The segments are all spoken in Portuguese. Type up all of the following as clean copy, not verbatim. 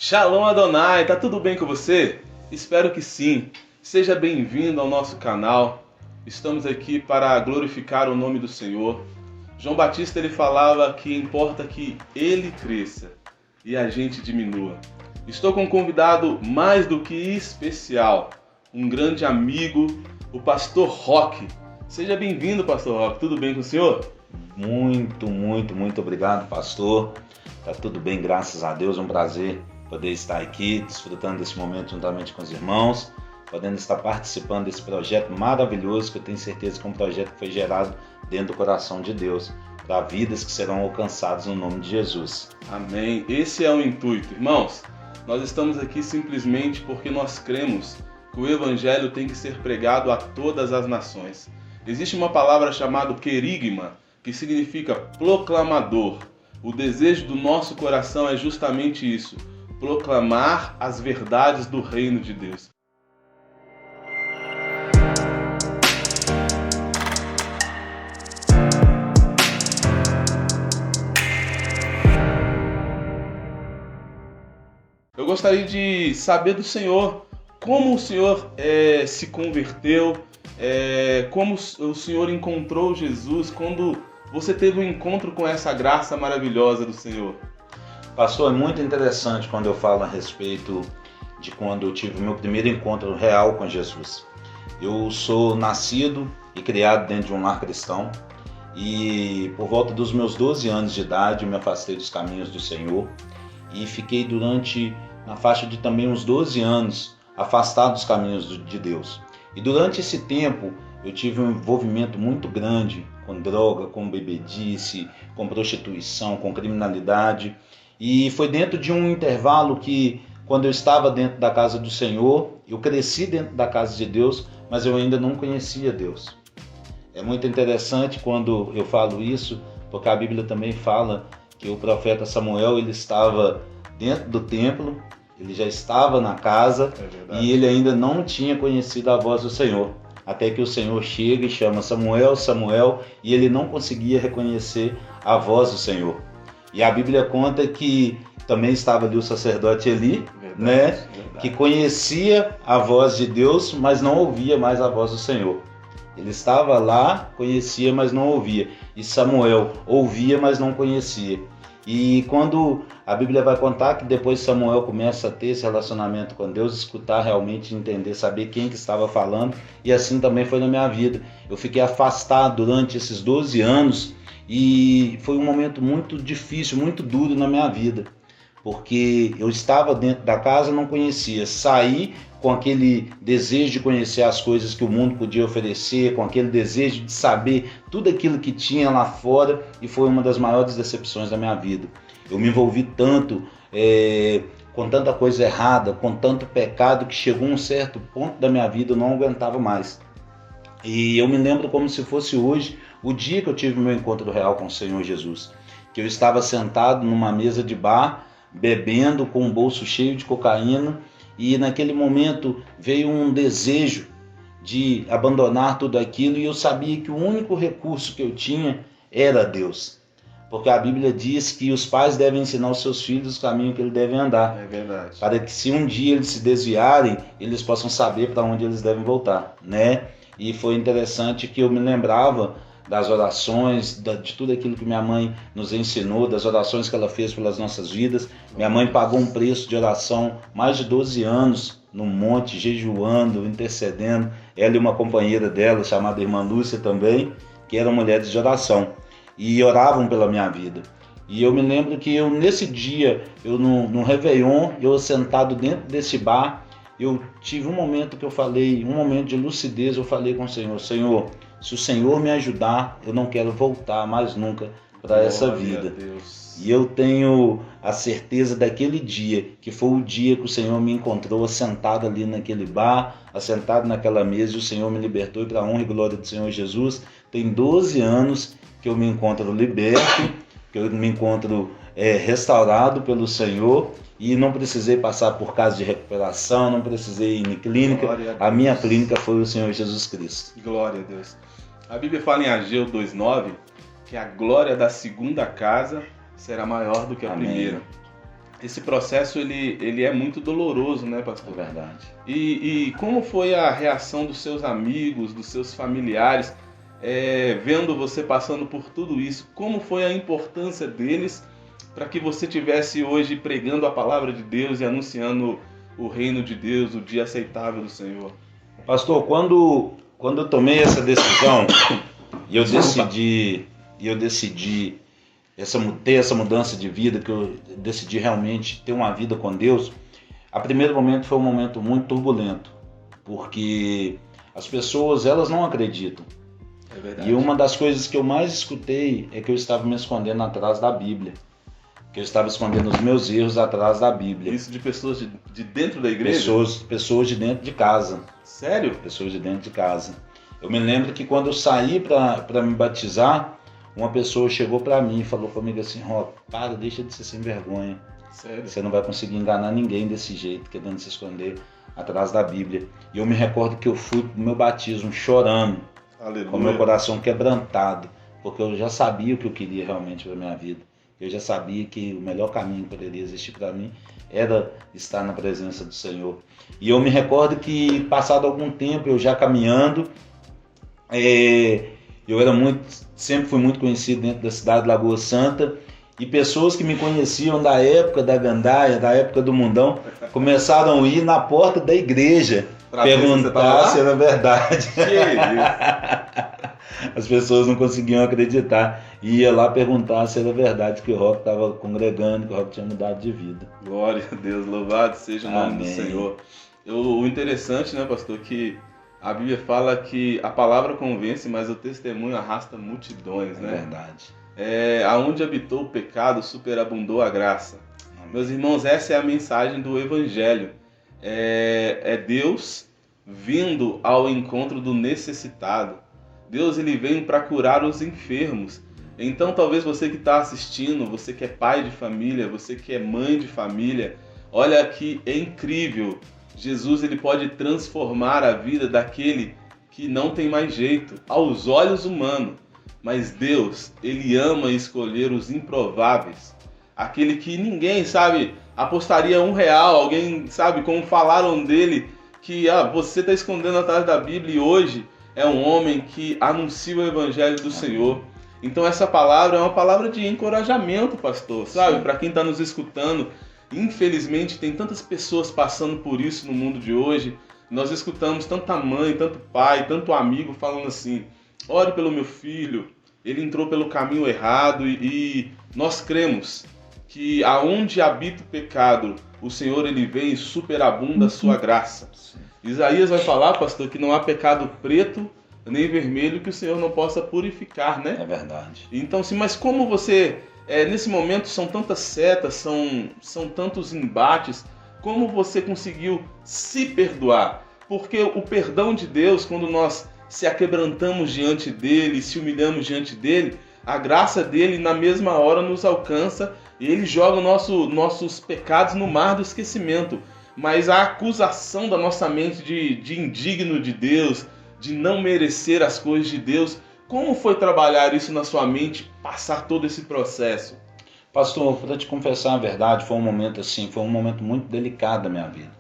Shalom Adonai, tá tudo bem com você? Espero que sim. Seja bem-vindo ao nosso canal. Estamos aqui para glorificar o nome do Senhor. João Batista ele falava que importa que ele cresça e a gente diminua. Estou com um convidado mais do que especial, um grande amigo, o Pastor Roque. Seja bem-vindo, Pastor Roque. Tudo bem com o senhor? Muito obrigado, pastor. Tá tudo bem, graças a Deus. É um prazer poder estar aqui, desfrutando desse momento juntamente com os irmãos, podendo estar participando desse projeto maravilhoso, que eu tenho certeza que é um projeto que foi gerado dentro do coração de Deus, para vidas que serão alcançadas no nome de Jesus. Amém. Esse é o intuito. Irmãos, nós estamos aqui simplesmente porque nós cremos que o Evangelho tem que ser pregado a todas as nações. Existe uma palavra chamada querigma, que significa proclamador. O desejo do nosso coração é justamente isso: proclamar as verdades do reino de Deus. Eu gostaria de saber do Senhor como o Senhor se converteu, como o Senhor encontrou Jesus, quando você teve um encontro com essa graça maravilhosa do Senhor. Pastor, é muito interessante quando eu falo a respeito de quando eu tive o meu primeiro encontro real com Jesus. Eu sou nascido e criado dentro de um lar cristão e por volta dos meus 12 anos de idade eu me afastei dos caminhos do Senhor e fiquei na faixa de também uns 12 anos afastado dos caminhos de Deus. E durante esse tempo eu tive um envolvimento muito grande com droga, com bebedice, com prostituição, com criminalidade. E foi dentro de um intervalo que, quando eu estava dentro da casa do Senhor, eu cresci dentro da casa de Deus, mas eu ainda não conhecia Deus. É muito interessante quando eu falo isso, porque a Bíblia também fala que o profeta Samuel ele estava dentro do templo, ele já estava na casa e ele ainda não tinha conhecido a voz do Senhor. Até que o Senhor chega e chama Samuel, Samuel, e ele não conseguia reconhecer a voz do Senhor. E a Bíblia conta que também estava ali o sacerdote Eli, verdade. Que conhecia a voz de Deus, mas não ouvia mais a voz do Senhor. Ele estava lá, conhecia, mas não ouvia. E Samuel ouvia, mas não conhecia. E quando a Bíblia vai contar que depois Samuel começa a ter esse relacionamento com Deus, escutar realmente, entender, saber quem que estava falando, e assim também foi na minha vida. Eu fiquei afastado durante esses 12 anos e foi um momento muito difícil, muito duro na minha vida, porque eu estava dentro da casa, não conhecia, saí com aquele desejo de conhecer as coisas que o mundo podia oferecer, com aquele desejo de saber tudo aquilo que tinha lá fora, e foi uma das maiores decepções da minha vida. Eu me envolvi tanto, com tanta coisa errada, com tanto pecado, que chegou um certo ponto da minha vida, eu não aguentava mais. E eu me lembro como se fosse hoje, o dia que eu tive o meu encontro real com o Senhor Jesus, que eu estava sentado numa mesa de bar, bebendo, com um bolso cheio de cocaína, e naquele momento veio um desejo de abandonar tudo aquilo, e eu sabia que o único recurso que eu tinha era Deus. Porque a Bíblia diz que os pais devem ensinar aos seus filhos o caminho que eles devem andar. É verdade. Para que se um dia eles se desviarem, eles possam saber para onde eles devem voltar, né? E foi interessante que eu me lembrava das orações, de tudo aquilo que minha mãe nos ensinou, das orações que ela fez pelas nossas vidas. Minha mãe pagou um preço de oração, mais de 12 anos, no monte, jejuando, intercedendo. Ela e uma companheira dela, chamada irmã Lúcia também, que eram mulheres de oração, e oravam pela minha vida. E eu me lembro que nesse dia, no Réveillon, eu sentado dentro desse bar, eu tive um momento que eu falei, um momento de lucidez, eu falei com o Senhor: Senhor, se o Senhor me ajudar, eu não quero voltar mais nunca para essa vida. E eu tenho a certeza daquele dia, que foi o dia que o Senhor me encontrou assentado ali naquele bar, assentado naquela mesa, e o Senhor me libertou, e para a honra e glória do Senhor Jesus, tem 12 anos que eu me encontro liberto, que eu me encontro restaurado pelo Senhor, e não precisei passar por caso de recuperação, não precisei ir em clínica. A minha clínica foi o Senhor Jesus Cristo. Glória a Deus. A Bíblia fala em Ageu 2:9 que a glória da segunda casa será maior do que a Amém. primeira. esse processo ele é muito doloroso, né, pastor? É verdade. E como foi a reação dos seus amigos, dos seus familiares, vendo você passando por tudo isso? Como foi a importância deles para que você estivesse hoje pregando a palavra de Deus e anunciando o reino de Deus, o dia aceitável do Senhor? Pastor, quando eu tomei essa decisão e eu decidi ter essa mudança de vida, que eu decidi realmente ter uma vida com Deus, a primeiro momento foi um momento muito turbulento, porque as pessoas, elas não acreditam. É verdade. E uma das coisas que eu mais escutei é que eu estava me escondendo atrás da Bíblia, que eu estava escondendo os meus erros atrás da Bíblia. Isso de pessoas de dentro da igreja? Pessoas de dentro de casa. Sério? Pessoas de dentro de casa. Eu me lembro que quando eu saí para me batizar, uma pessoa chegou para mim e falou comigo assim: Rock, deixa de ser sem vergonha. Sério? Você não vai conseguir enganar ninguém desse jeito, querendo se esconder atrás da Bíblia. E eu me recordo que eu fui pro meu batismo chorando, Aleluia. com meu coração quebrantado, porque eu já sabia o que eu queria realmente para minha vida. Eu já sabia que o melhor caminho que poderia existir para mim era estar na presença do Senhor. E eu me recordo que, passado algum tempo, eu já caminhando, eu sempre fui muito conhecido dentro da cidade de Lagoa Santa, e pessoas que me conheciam da época da gandaia, da época do mundão, começaram a ir na porta da igreja perguntar se era verdade. Que isso? As pessoas não conseguiam acreditar. E ia lá perguntar se era verdade que o Rock estava congregando, que o Rock tinha mudado de vida. Glória a Deus, louvado seja o nome Amém. do Senhor. O interessante, né, pastor, que a Bíblia fala que a palavra convence, mas o testemunho arrasta multidões, né? É verdade. Aonde habitou o pecado, superabundou a graça. Amém. Meus irmãos, essa é a mensagem do Evangelho. É Deus vindo ao encontro do necessitado. Deus, ele vem para curar os enfermos. Então, talvez você que está assistindo, você que é pai de família, você que é mãe de família, olha que é incrível. Jesus, ele pode transformar a vida daquele que não tem mais jeito, aos olhos humanos. Mas Deus, ele ama escolher os improváveis. Aquele que ninguém, sabe, apostaria R$1. Alguém, sabe, como falaram dele, que você está escondendo atrás da Bíblia, e hoje é um homem que anuncia o Evangelho do Senhor. Então essa palavra é uma palavra de encorajamento, pastor, sabe? Para quem está nos escutando, infelizmente tem tantas pessoas passando por isso no mundo de hoje. Nós escutamos tanta mãe, tanto pai, tanto amigo falando assim: ore pelo meu filho, ele entrou pelo caminho errado, e nós cremos que aonde habita o pecado, o Senhor, ele vem e superabunda a sua graça. Isaías vai falar, pastor, que não há pecado preto nem vermelho que o Senhor não possa purificar, né? É verdade. Então, sim, mas como você, nesse momento são tantas setas, são tantos embates, como você conseguiu se perdoar? Porque o perdão de Deus, quando nós se aquebrantamos diante dele, se humilhamos diante dele, a graça dele na mesma hora nos alcança e ele joga nossos pecados no mar do esquecimento. Mas a acusação da nossa mente de indigno de Deus, de não merecer as coisas de Deus, como foi trabalhar isso na sua mente, passar todo esse processo? Pastor, para te confessar a verdade, foi um momento muito delicado da minha vida.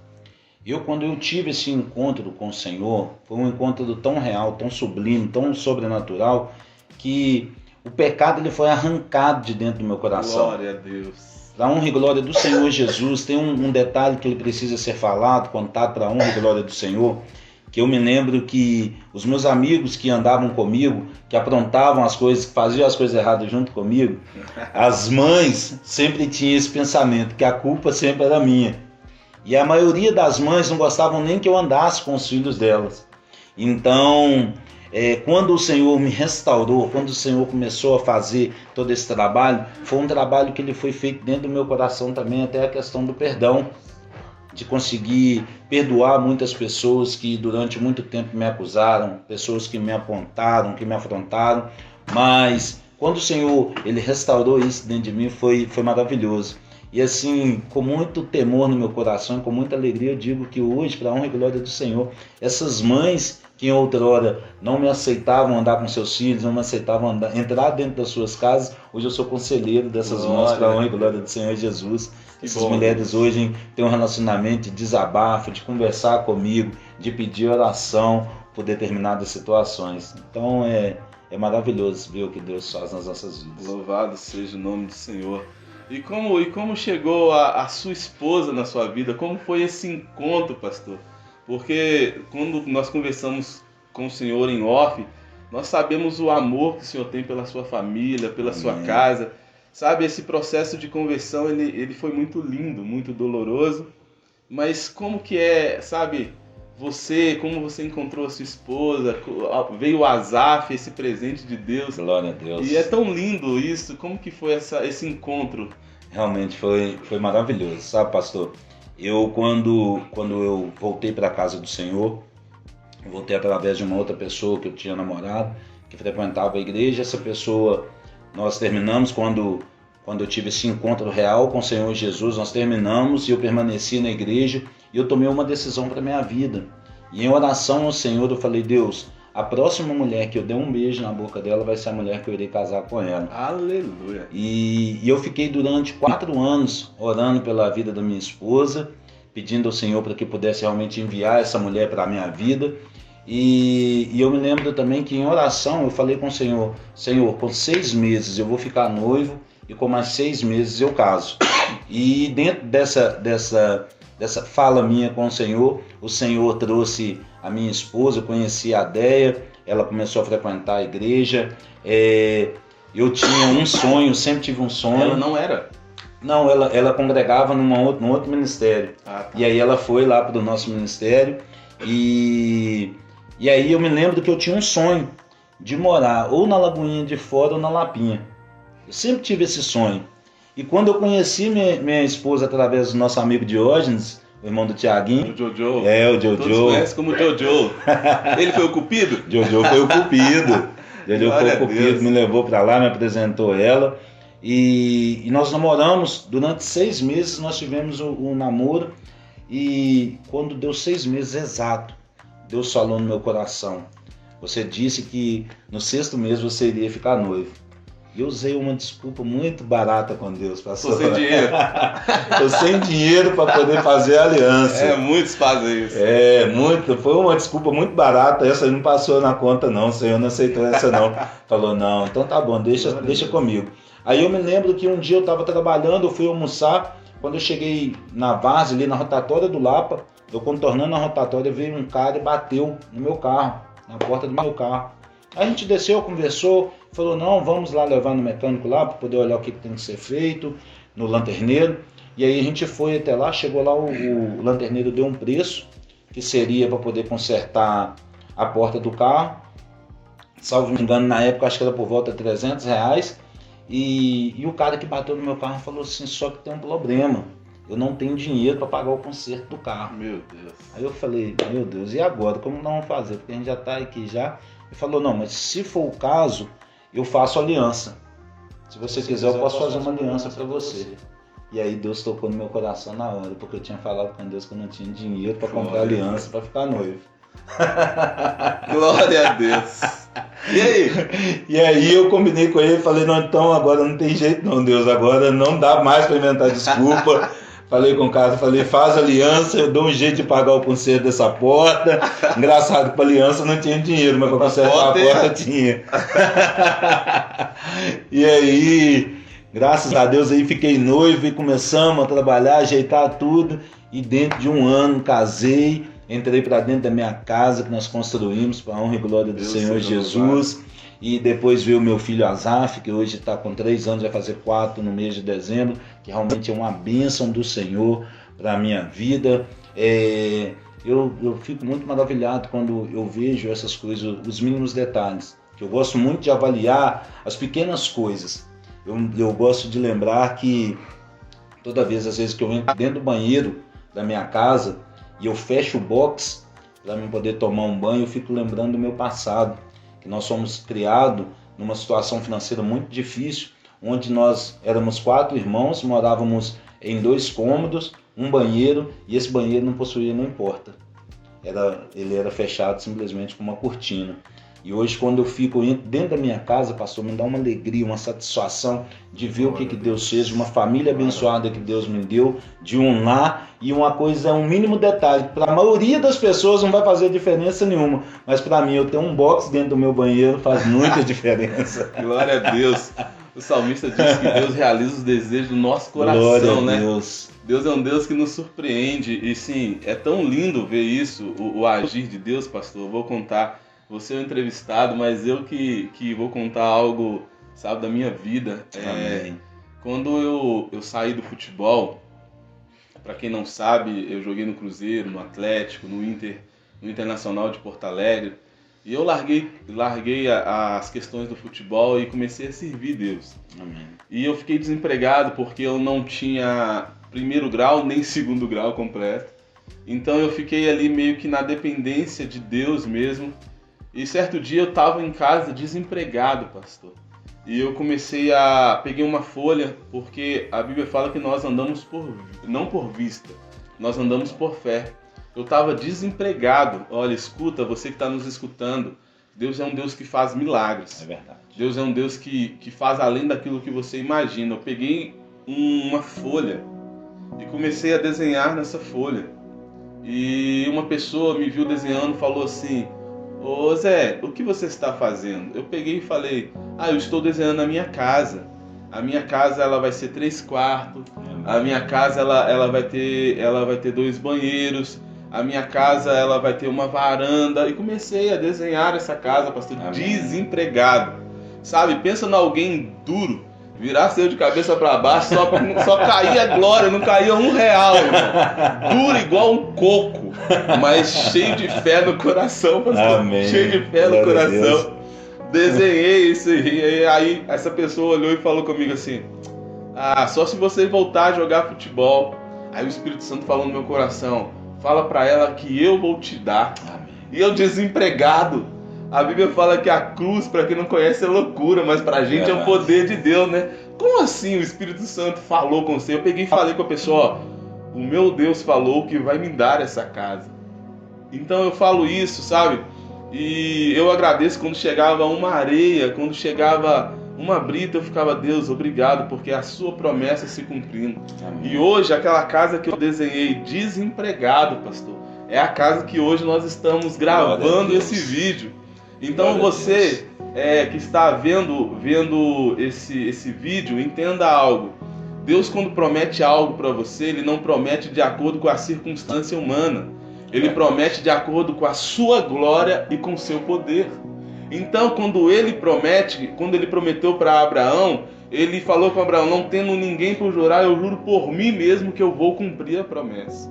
Quando eu tive esse encontro com o Senhor, foi um encontro tão real, tão sublime, tão sobrenatural, que o pecado ele foi arrancado de dentro do meu coração. Glória a Deus. Para a honra e glória do Senhor Jesus, tem um detalhe que ele precisa ser falado, contado para a honra e glória do Senhor, que eu me lembro que os meus amigos que andavam comigo, que aprontavam as coisas, que faziam as coisas erradas junto comigo, as mães sempre tinham esse pensamento, que a culpa sempre era minha. E a maioria das mães não gostavam nem que eu andasse com os filhos delas. Então, quando o Senhor me restaurou, quando o Senhor começou a fazer todo esse trabalho, foi um trabalho que ele foi feito dentro do meu coração também, até a questão do perdão, de conseguir perdoar muitas pessoas que durante muito tempo me acusaram, pessoas que me apontaram, que me afrontaram, mas quando o Senhor ele restaurou isso dentro de mim, foi maravilhoso. E assim, com muito temor no meu coração, com muita alegria, eu digo que hoje, para a honra e glória do Senhor, essas mães que em outrora não me aceitavam andar com seus filhos, não me aceitavam entrar dentro das suas casas, hoje eu sou conselheiro dessas mães, para a honra e glória do Senhor Jesus. Essas mulheres hoje têm um relacionamento de desabafo, de conversar comigo, de pedir oração por determinadas situações. Então é maravilhoso ver o que Deus faz nas nossas vidas. Louvado seja o nome do Senhor. E como chegou a sua esposa na sua vida? Como foi esse encontro, pastor? Porque quando nós conversamos com o Senhor em off, nós sabemos o amor que o Senhor tem pela sua família, pela sua casa. Sabe, esse processo de conversão, ele foi muito lindo, muito doloroso. Mas como que é, sabe, como você encontrou a sua esposa, veio o Asaf, esse presente de Deus. Glória a Deus. E é tão lindo isso, como que foi esse encontro? Realmente foi maravilhoso, sabe, pastor? Eu, quando eu voltei para a casa do Senhor, eu voltei através de uma outra pessoa que eu tinha namorado, que frequentava a igreja. Essa pessoa, nós terminamos quando eu tive esse encontro real com o Senhor Jesus, nós terminamos e eu permaneci na igreja e eu tomei uma decisão para a minha vida. E em oração ao Senhor eu falei: Deus, a próxima mulher que eu der um beijo na boca dela vai ser a mulher que eu irei casar com ela. Aleluia! E eu fiquei durante 4 anos orando pela vida da minha esposa, pedindo ao Senhor para que pudesse realmente enviar essa mulher para a minha vida. E eu me lembro também que em oração eu falei com o Senhor: Senhor, com 6 meses eu vou ficar noivo e com mais 6 meses eu caso. E dentro dessa fala minha com o Senhor trouxe a minha esposa. Eu conheci a Deia, ela começou a frequentar a igreja. Eu tinha um sonho, sempre tive um sonho. Ela não era? Não, ela congregava num outro ministério. Tá. E aí ela foi lá para o nosso ministério. E aí eu me lembro que eu tinha um sonho de morar ou na Lagoinha de Fora ou na Lapinha. Eu sempre tive esse sonho. E quando eu conheci minha esposa através do nosso amigo Diógenes, o irmão do Tiaguinho. O Jojo. O Jojo. Todos conhecem como Jojo. Ele foi o cupido? Jojo foi o cupido. Jojo foi o cupido, me levou para lá, me apresentou ela. E nós namoramos durante 6 meses, nós tivemos um namoro. E quando deu 6 meses exato, Deus falou no meu coração: você disse que no 6º mês você iria ficar noivo. E eu usei uma desculpa muito barata com Deus, pastor. Tô sem dinheiro. Tô sem dinheiro para poder fazer a aliança. Muitos fazem isso. Foi uma desculpa muito barata. Essa não passou na conta não, o Senhor não aceitou essa não. Falou: não, então tá bom, deixa comigo. Aí eu me lembro que um dia eu estava trabalhando, eu fui almoçar. Quando eu cheguei na Várzea, ali na rotatória do Lapa, eu contornando a rotatória, veio um cara e bateu no meu carro, na porta do meu carro. Aí a gente desceu, conversou, falou: não, vamos lá levar no mecânico lá para poder olhar o que tem que ser feito, no lanterneiro. E aí a gente foi até lá, chegou lá, o lanterneiro deu um preço, que seria para poder consertar a porta do carro. Salvo me engano, na época acho que era por volta de R$300. E o cara que bateu no meu carro falou assim: só que tem um problema, eu não tenho dinheiro para pagar o conserto do carro. Meu Deus. Aí eu falei: meu Deus, e agora? Como nós vamos fazer? Porque a gente já está aqui já. Ele falou: não, mas se for o caso, eu faço aliança. Se você quiser, eu posso fazer uma aliança para você. E aí Deus tocou no meu coração na hora, porque eu tinha falado com Deus que eu não tinha dinheiro para comprar aliança para ficar noivo. Glória a Deus. E aí? E aí eu combinei com ele, falei: não, então agora não tem jeito não, Deus, agora não dá mais para inventar desculpa. Falei com o cara, faz aliança, eu dou um jeito de pagar o conserto dessa porta. Engraçado, para aliança não tinha dinheiro, mas para consertar a porta tinha. E aí, graças a Deus, aí fiquei noivo e começamos a trabalhar, ajeitar tudo. E dentro de um ano casei, entrei para dentro da minha casa que nós construímos para a honra e glória do Senhor Jesus. E depois veio o meu filho Asaf, que hoje está com 3 anos, vai fazer 4 no mês de dezembro, que realmente é uma bênção do Senhor para a minha vida. Eu fico muito maravilhado quando eu vejo essas coisas, os mínimos detalhes, que eu gosto muito de avaliar as pequenas coisas. Eu gosto de lembrar que toda vez, às vezes que eu entro dentro do banheiro da minha casa e eu fecho o box para mim poder tomar um banho, eu fico lembrando do meu passado, que nós fomos criados numa situação financeira muito difícil, onde nós éramos 4 irmãos, morávamos em 2 cômodos, um banheiro, e esse banheiro não possuía nem porta. Ele era fechado simplesmente com uma cortina. E hoje, quando eu fico dentro da minha casa, pastor, me dá uma alegria, uma satisfação de ver o que Deus fez, de uma família abençoada que Deus me deu, de um lar, e uma coisa, um mínimo detalhe. Para a maioria das pessoas não vai fazer diferença nenhuma, mas para mim, eu ter um box dentro do meu banheiro faz muita diferença. Glória a Deus. O salmista diz que Deus realiza os desejos do nosso coração, Glória a né? Deus. Deus é um Deus que nos surpreende. E sim, é tão lindo ver isso, o agir de Deus, pastor. Eu vou contar, você é o entrevistado, mas eu que vou contar algo, sabe, da minha vida. Quando eu saí do futebol, para quem não sabe, eu joguei no Cruzeiro, no Atlético, no Internacional de Porto Alegre. E eu larguei as questões do futebol e comecei a servir Deus. Amém. E eu fiquei desempregado porque eu não tinha primeiro grau nem segundo grau completo. Então eu fiquei ali meio que na dependência de Deus mesmo. E certo dia eu estava em casa desempregado, pastor. E eu peguei uma folha, porque a Bíblia fala que nós andamos não por vista, nós andamos por fé. Eu estava desempregado. Olha, escuta, você que está nos escutando, Deus é um Deus que faz milagres. É verdade. Deus é um Deus que faz além daquilo que você imagina. Eu peguei uma folha e comecei a desenhar nessa folha. E uma pessoa me viu desenhando e falou assim: ô Zé, o que você está fazendo? Eu peguei e falei: eu estou desenhando a minha casa. A minha casa ela vai ser 3 quartos. A minha casa ela vai ter 2 banheiros. A minha casa ela vai ter uma varanda. E comecei a desenhar essa casa, pastor, desempregado. Sabe, pensa em alguém duro, virasse eu de cabeça para baixo, só caía glória, não caía R$1, irmão. Duro igual um coco, mas cheio de fé no coração, pastor. Amém. Cheio de fé no coração. Desenhei isso e aí essa pessoa olhou e falou comigo assim: só se você voltar a jogar futebol. Aí o Espírito Santo falou no meu coração: fala pra ela que eu vou te dar. Amém. E eu desempregado. A Bíblia fala que a cruz, pra quem não conhece, é loucura, mas pra gente é o poder de Deus, né? Como assim o Espírito Santo falou com você? Eu peguei e falei com a pessoa: o meu Deus falou que vai me dar essa casa. Então eu falo isso, sabe? E eu agradeço quando chegava uma areia, quando chegava uma brita, eu ficava: Deus, obrigado, porque a sua promessa se cumprindo. Amém. E hoje, aquela casa que eu desenhei desempregado, pastor, é a casa que hoje nós estamos gravando esse vídeo. Então você que está vendo esse vídeo, entenda algo. Deus, quando promete algo para você, Ele não promete de acordo com a circunstância humana. Ele promete de acordo com a sua glória e com o seu poder. Então, quando Ele prometeu para Abraão, Ele falou com Abraão: não tendo ninguém por jurar, eu juro por mim mesmo que eu vou cumprir a promessa.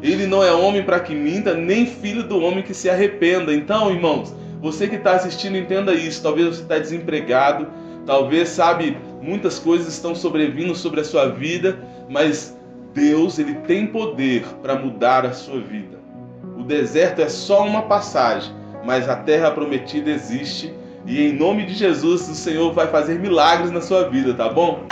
Ele não é homem para que minta, nem filho do homem que se arrependa. Então, irmãos, você que está assistindo, entenda isso. Talvez você está desempregado, talvez, sabe, muitas coisas estão sobrevindo sobre a sua vida, mas Deus, Ele tem poder para mudar a sua vida. O deserto é só uma passagem, mas a terra prometida existe, e em nome de Jesus o Senhor vai fazer milagres na sua vida, tá bom?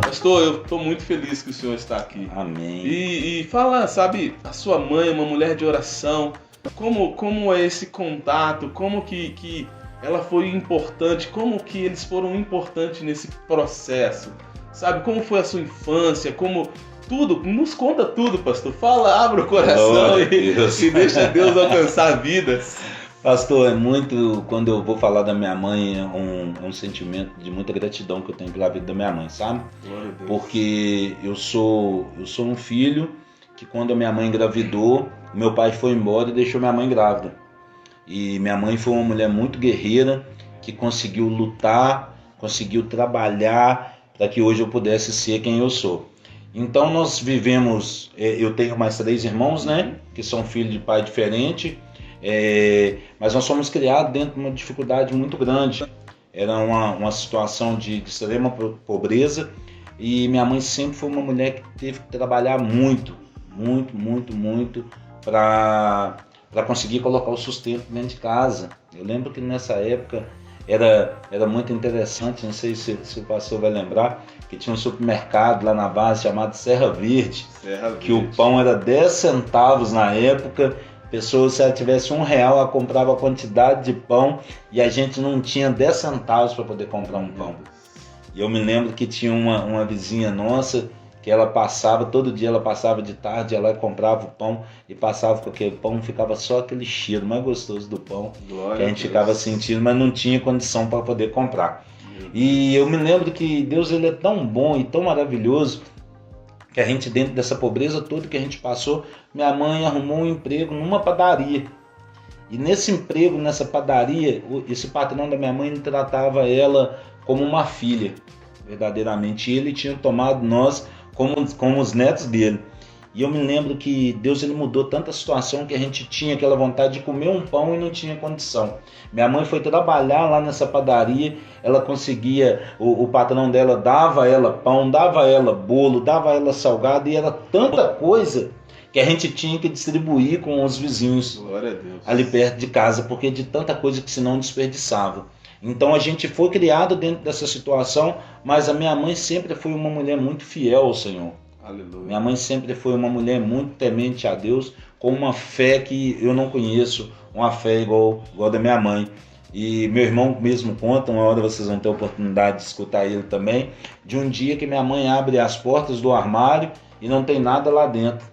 Pastor, eu estou muito feliz que o Senhor está aqui. Amém. E fala, sabe, a sua mãe, uma mulher de oração, como é esse contato, como que ela foi importante, como que eles foram importantes nesse processo, sabe? Como foi a sua infância, como tudo, nos conta tudo, pastor. Fala, abre o coração e deixa Deus alcançar vidas. Pastor, quando eu vou falar da minha mãe, é um sentimento de muita gratidão que eu tenho pela vida da minha mãe, sabe? Glória a Deus. Porque eu sou um filho que, quando a minha mãe engravidou, meu pai foi embora e deixou minha mãe grávida. E minha mãe foi uma mulher muito guerreira, que conseguiu lutar, conseguiu trabalhar para que hoje eu pudesse ser quem eu sou. Então nós vivemos, eu tenho mais 3 irmãos, né, que são filhos de pai diferente, mas nós fomos criados dentro de uma dificuldade muito grande. Era uma situação de extrema pobreza, e minha mãe sempre foi uma mulher que teve que trabalhar muito para conseguir colocar o sustento dentro de casa. Eu lembro que nessa época era muito interessante, não sei se o pastor vai lembrar, que tinha um supermercado lá na base chamado Serra Verde, que o pão era 10 centavos na época, Pessoa, se ela tivesse R$1, ela comprava a quantidade de pão e a gente não tinha 10 centavos para poder comprar um pão. E eu me lembro que tinha uma vizinha nossa que ela passava, todo dia ela passava de tarde, ela comprava o pão e passava com aquele pão, ficava só aquele cheiro mais gostoso do pão, Glória que a gente ficava sentindo, mas não tinha condição para poder comprar. E eu me lembro que Deus, ele é tão bom e tão maravilhoso, que a gente, dentro dessa pobreza toda que a gente passou, minha mãe arrumou um emprego numa padaria. E nesse emprego, nessa padaria, esse patrão da minha mãe tratava ela como uma filha, verdadeiramente. E ele tinha tomado nós como os netos dele. E eu me lembro que Deus, ele mudou tanta situação que a gente tinha aquela vontade de comer um pão e não tinha condição. Minha mãe foi trabalhar lá nessa padaria, ela conseguia, o patrão dela dava a ela pão, dava a ela bolo, dava a ela salgado, e era tanta coisa que a gente tinha que distribuir com os vizinhos. Glória a Deus. Ali perto de casa, porque de tanta coisa que senão desperdiçava. Então a gente foi criado dentro dessa situação, mas a minha mãe sempre foi uma mulher muito fiel ao Senhor. Aleluia. Minha mãe sempre foi uma mulher muito temente a Deus, com uma fé que eu não conheço, uma fé igual da minha mãe. E meu irmão mesmo conta, uma hora vocês vão ter a oportunidade de escutar ele também, de um dia que minha mãe abre as portas do armário e não tem nada lá dentro.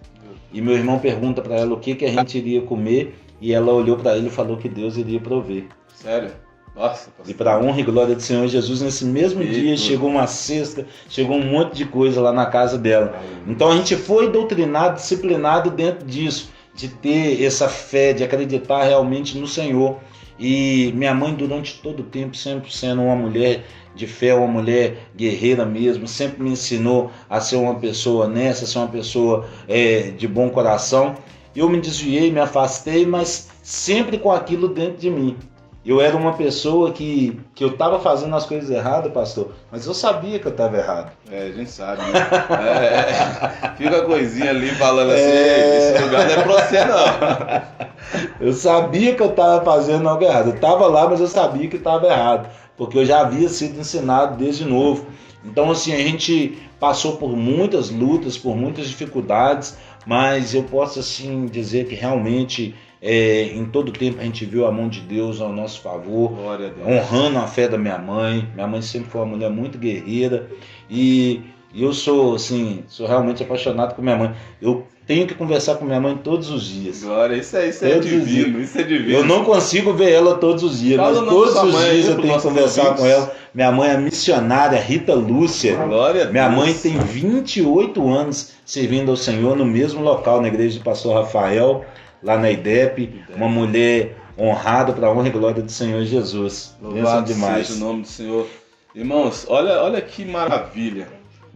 E meu irmão pergunta para ela o que a gente iria comer, e ela olhou para ele e falou que Deus iria prover. Sério? Nossa, e para a honra e glória do Senhor Jesus, nesse mesmo dia chegou uma cesta, chegou um monte de coisa lá na casa dela. Então a gente foi doutrinado, disciplinado dentro disso, de ter essa fé, de acreditar realmente no Senhor. E minha mãe, durante todo o tempo, sempre sendo uma mulher de fé, uma mulher guerreira mesmo, sempre me ensinou a ser uma pessoa honesta, a ser uma pessoa de bom coração. Eu me desviei, me afastei, mas sempre com aquilo dentro de mim. Eu era uma pessoa que eu estava fazendo as coisas erradas, pastor, mas eu sabia que eu estava errado. A gente sabe, né? Fica a coisinha ali falando assim, esse lugar não é pra você não. Eu sabia que eu estava fazendo algo errado. Eu estava lá, mas eu sabia que estava errado, porque eu já havia sido ensinado desde novo. Então, assim, a gente passou por muitas lutas, por muitas dificuldades, mas eu posso, assim, dizer que realmente... em todo tempo a gente viu a mão de Deus ao nosso favor, honrando a fé da minha mãe. Minha mãe sempre foi uma mulher muito guerreira e eu sou realmente apaixonado por minha mãe. Eu tenho que conversar com minha mãe todos os dias. Glória, isso é divino, isso é divino. Eu não consigo ver ela todos os dias, mas todos os dias eu tenho que conversar com ela. Minha mãe é missionária, Rita Lúcia. Glória a minha Deus. Mãe tem 28 anos servindo ao Senhor no mesmo local, na igreja do pastor Rafael, lá na IDEP, uma mulher honrada para a honra e glória do Senhor Jesus. Louvado seja o nome do Senhor. Irmãos, olha que maravilha.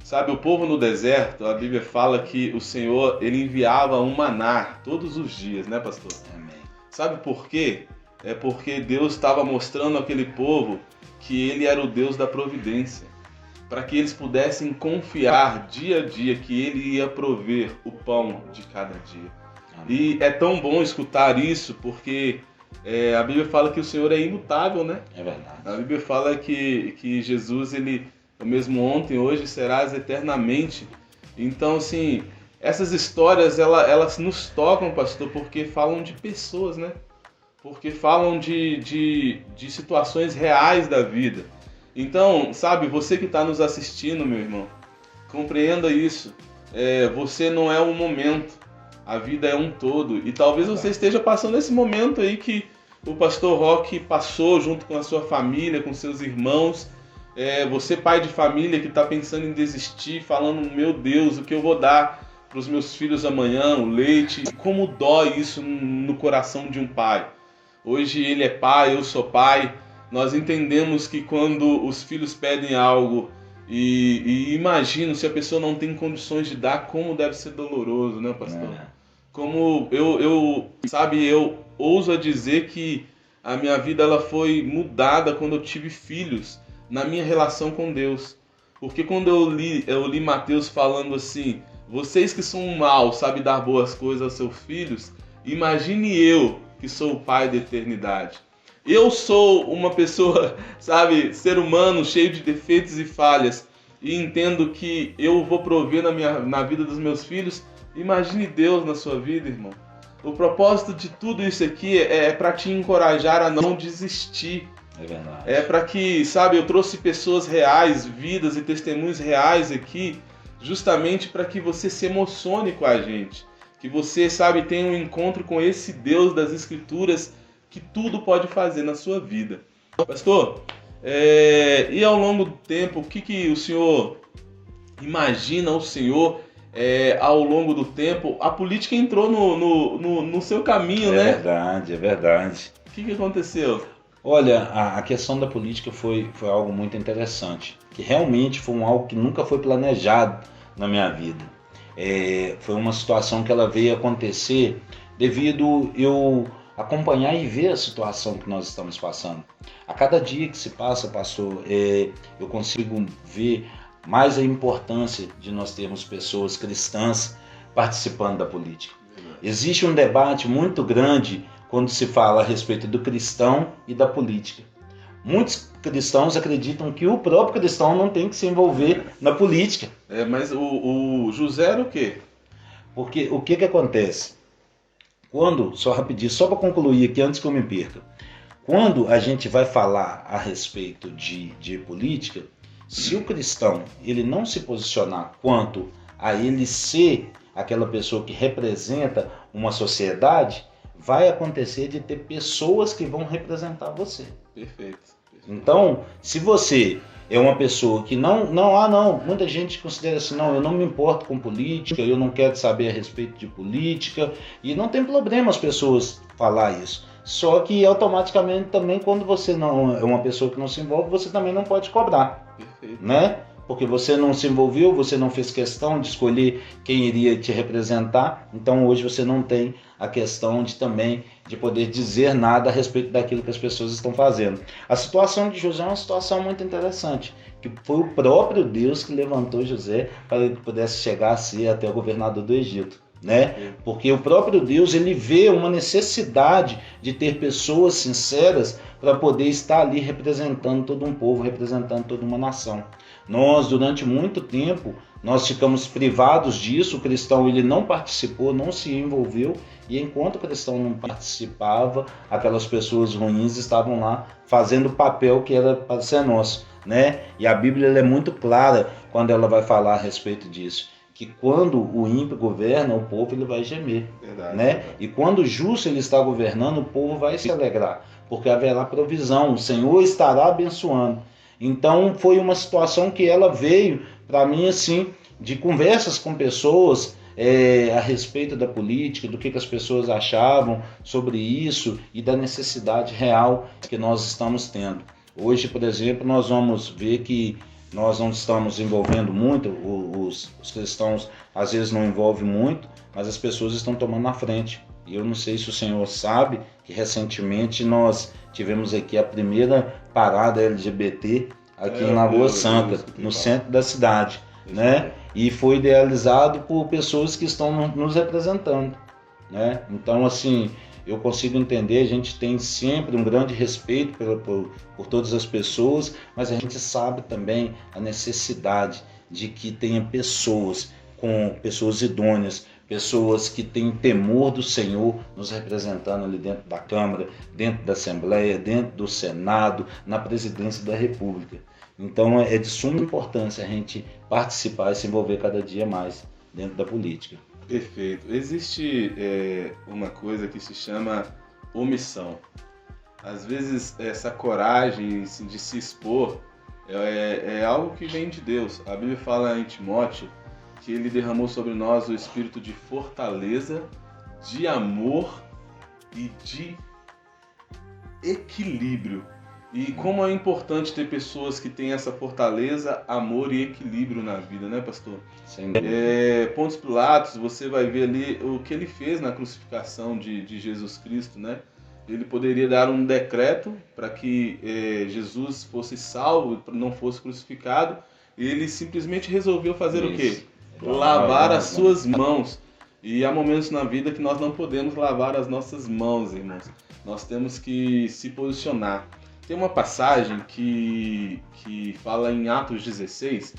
Sabe, o povo no deserto, a Bíblia fala que o Senhor, ele enviava um maná todos os dias, né, pastor? Amém. Sabe por quê? É porque Deus estava mostrando àquele povo que ele era o Deus da providência, para que eles pudessem confiar dia a dia que ele ia prover o pão de cada dia. E é tão bom escutar isso, porque a Bíblia fala que o Senhor é imutável, né? É verdade. A Bíblia fala que Jesus, ele é o mesmo ontem, hoje, serás eternamente. Então, assim, essas histórias, elas nos tocam, pastor, porque falam de pessoas, né? Porque falam de situações reais da vida. Então, sabe, você que está nos assistindo, meu irmão, compreenda isso. Você não é um momento. A vida é um todo. E talvez você esteja passando esse momento aí que o pastor Roque passou junto com a sua família, com seus irmãos. Você, pai de família, que está pensando em desistir, falando, meu Deus, o que eu vou dar para os meus filhos amanhã, o leite. Como dói isso no coração de um pai. Hoje ele é pai, eu sou pai. Nós entendemos que quando os filhos pedem algo e imagino se a pessoa não tem condições de dar, como deve ser doloroso, né, pastor? Como eu ouso a dizer que a minha vida ela foi mudada quando eu tive filhos na minha relação com Deus. Porque quando eu li Mateus falando assim, vocês que são maus, sabem dar boas coisas aos seus filhos, imagine eu que sou o pai da eternidade. Eu sou uma pessoa, sabe, ser humano cheio de defeitos e falhas e entendo que eu vou prover na vida dos meus filhos. Imagine Deus na sua vida, irmão. O propósito de tudo isso aqui é para te encorajar a não desistir. É verdade. É para que, sabe, eu trouxe pessoas reais, vidas e testemunhos reais aqui, justamente para que você se emocione com a gente. Que você, sabe, tenha um encontro com esse Deus das Escrituras que tudo pode fazer na sua vida. Pastor, e ao longo do tempo, o que o senhor imagina o senhor ao longo do tempo? A política entrou no seu caminho, né? É verdade, é verdade. O que aconteceu? Olha, a questão da política foi algo muito interessante, que realmente foi algo que nunca foi planejado na minha vida. Foi uma situação que ela veio acontecer devido eu acompanhar e ver a situação que nós estamos passando. A cada dia que se passa, pastor, eu consigo ver mais a importância de nós termos pessoas cristãs participando da política. Existe um debate muito grande quando se fala a respeito do cristão e da política. Muitos cristãos acreditam que o próprio cristão não tem que se envolver na política. Mas o José era o quê? Porque o que acontece? Só rapidinho, só para concluir aqui antes que eu me perca. Quando a gente vai falar a respeito de política, se o cristão ele não se posicionar quanto a ele ser aquela pessoa que representa uma sociedade, vai acontecer de ter pessoas que vão representar você. Perfeito. Então, se você é uma pessoa que não, muita gente considera assim, não, eu não me importo com política, eu não quero saber a respeito de política, e não tem problema as pessoas falar isso. Só que automaticamente também quando você não é uma pessoa que não se envolve, você também não pode cobrar. Perfeito. Né? Porque você não se envolveu, você não fez questão de escolher quem iria te representar, então hoje você não tem a questão de poder dizer nada a respeito daquilo que as pessoas estão fazendo. A situação de José é uma situação muito interessante, que foi o próprio Deus que levantou José para que ele pudesse chegar a ser até o governador do Egito. Né? Porque o próprio Deus ele vê uma necessidade de ter pessoas sinceras para poder estar ali representando todo um povo, representando toda uma nação. Nós, durante muito tempo, nós ficamos privados disso, o cristão ele não participou, não se envolveu, e enquanto o cristão não participava, aquelas pessoas ruins estavam lá fazendo o papel que era para ser nosso. Né? E a Bíblia ela é muito clara quando ela vai falar a respeito disso. Que quando o ímpio governa, o povo ele vai gemer. Verdade, né? Verdade. E quando o justo ele está governando, o povo vai se alegrar, porque haverá provisão, o Senhor estará abençoando. Então foi uma situação que ela veio para mim assim, de conversas com pessoas a respeito da política, do que as pessoas achavam sobre isso e da necessidade real que nós estamos tendo. Hoje, por exemplo, nós vamos ver que nós não estamos envolvendo muito, os cristãos às vezes não envolvem muito, mas as pessoas estão tomando a frente. E eu não sei se o senhor sabe que recentemente nós tivemos aqui a primeira parada LGBT aqui em Lagoa Santa, no centro da cidade, né? E foi idealizado por pessoas que estão nos representando, né? Então, assim, eu consigo entender, a gente tem sempre um grande respeito por todas as pessoas, mas a gente sabe também a necessidade de que tenha pessoas idôneas, pessoas que têm temor do Senhor nos representando ali dentro da Câmara, dentro da Assembleia, dentro do Senado, na presidência da República. Então é de suma importância a gente participar e se envolver cada dia mais dentro da política. Perfeito. Existe uma coisa que se chama omissão. Às vezes essa coragem de se expor é algo que vem de Deus. A Bíblia fala em Timóteo que ele derramou sobre nós o espírito de fortaleza, de amor e de equilíbrio. E como é importante ter pessoas que têm essa fortaleza, amor e equilíbrio na vida, né, pastor? Sem dúvida. Pôncio Pilatos, você vai ver ali o que ele fez na crucificação de Jesus Cristo, né? Ele poderia dar um decreto para que Jesus fosse salvo, não fosse crucificado, e ele simplesmente resolveu fazer o quê? Lavar as suas mãos. E há momentos na vida que nós não podemos lavar as nossas mãos, irmãos. Nós temos que se posicionar. Tem uma passagem que fala em Atos 16,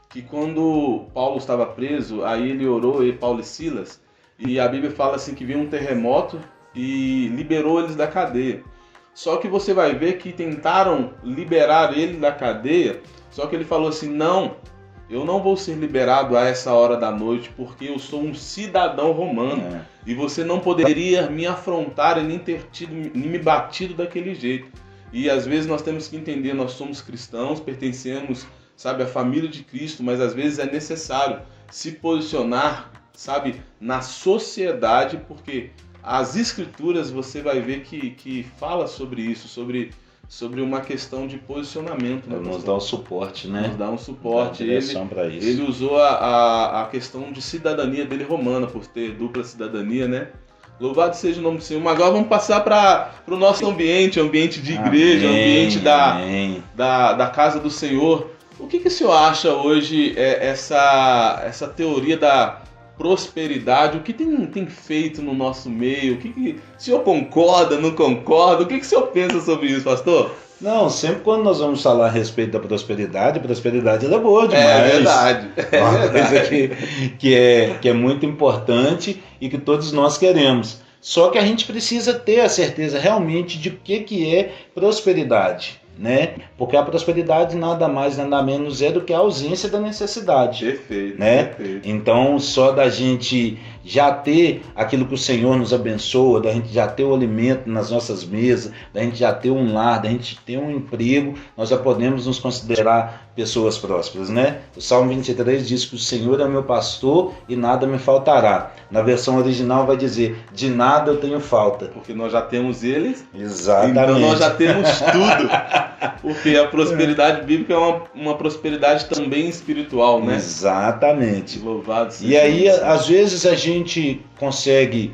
que quando Paulo estava preso, aí ele orou, Paulo e Silas, E a Bíblia fala assim que veio um terremoto e liberou eles da cadeia. Só que você vai ver que tentaram liberar ele da cadeia, só que ele falou assim, não, eu não vou ser liberado a essa hora da noite porque eu sou um cidadão romano e você não poderia me afrontar e nem me batido daquele jeito. E às vezes nós temos que entender, nós somos cristãos, pertencemos, sabe, à família de Cristo, mas às vezes é necessário se posicionar, sabe, na sociedade, porque as escrituras você vai ver que fala sobre isso, sobre uma questão de posicionamento. Né, nos dá o suporte, né? Nos dá um suporte. Ele usou a questão de cidadania dele romana, por ter dupla cidadania, né? Louvado seja o nome do Senhor. Mas agora vamos passar para o nosso ambiente de igreja, ambiente da casa do Senhor. O que o senhor acha hoje essa teoria da prosperidade? O que tem feito no nosso meio? O senhor concorda, não concorda? O que o senhor pensa sobre isso, pastor? Não, sempre quando nós vamos falar a respeito da prosperidade ela é boa demais. É verdade. É uma coisa que é muito importante e que todos nós queremos. Só que a gente precisa ter a certeza realmente de o que é prosperidade, né? Porque a prosperidade nada mais, nada menos é do que a ausência da necessidade. Perfeito, né? Perfeito. Então, só da gente já ter aquilo que o Senhor nos abençoa, da gente já ter o alimento nas nossas mesas, da gente já ter um lar, da gente ter um emprego, nós já podemos nos considerar pessoas prósperas, né? O Salmo 23 diz que o Senhor é meu pastor e nada me faltará. Na versão original vai dizer, de nada eu tenho falta. Porque nós já temos eles. Exatamente. Então nós já temos tudo. Porque a prosperidade bíblica é uma prosperidade também espiritual, né? Exatamente. Louvado seja. E aí, às vezes, a gente consegue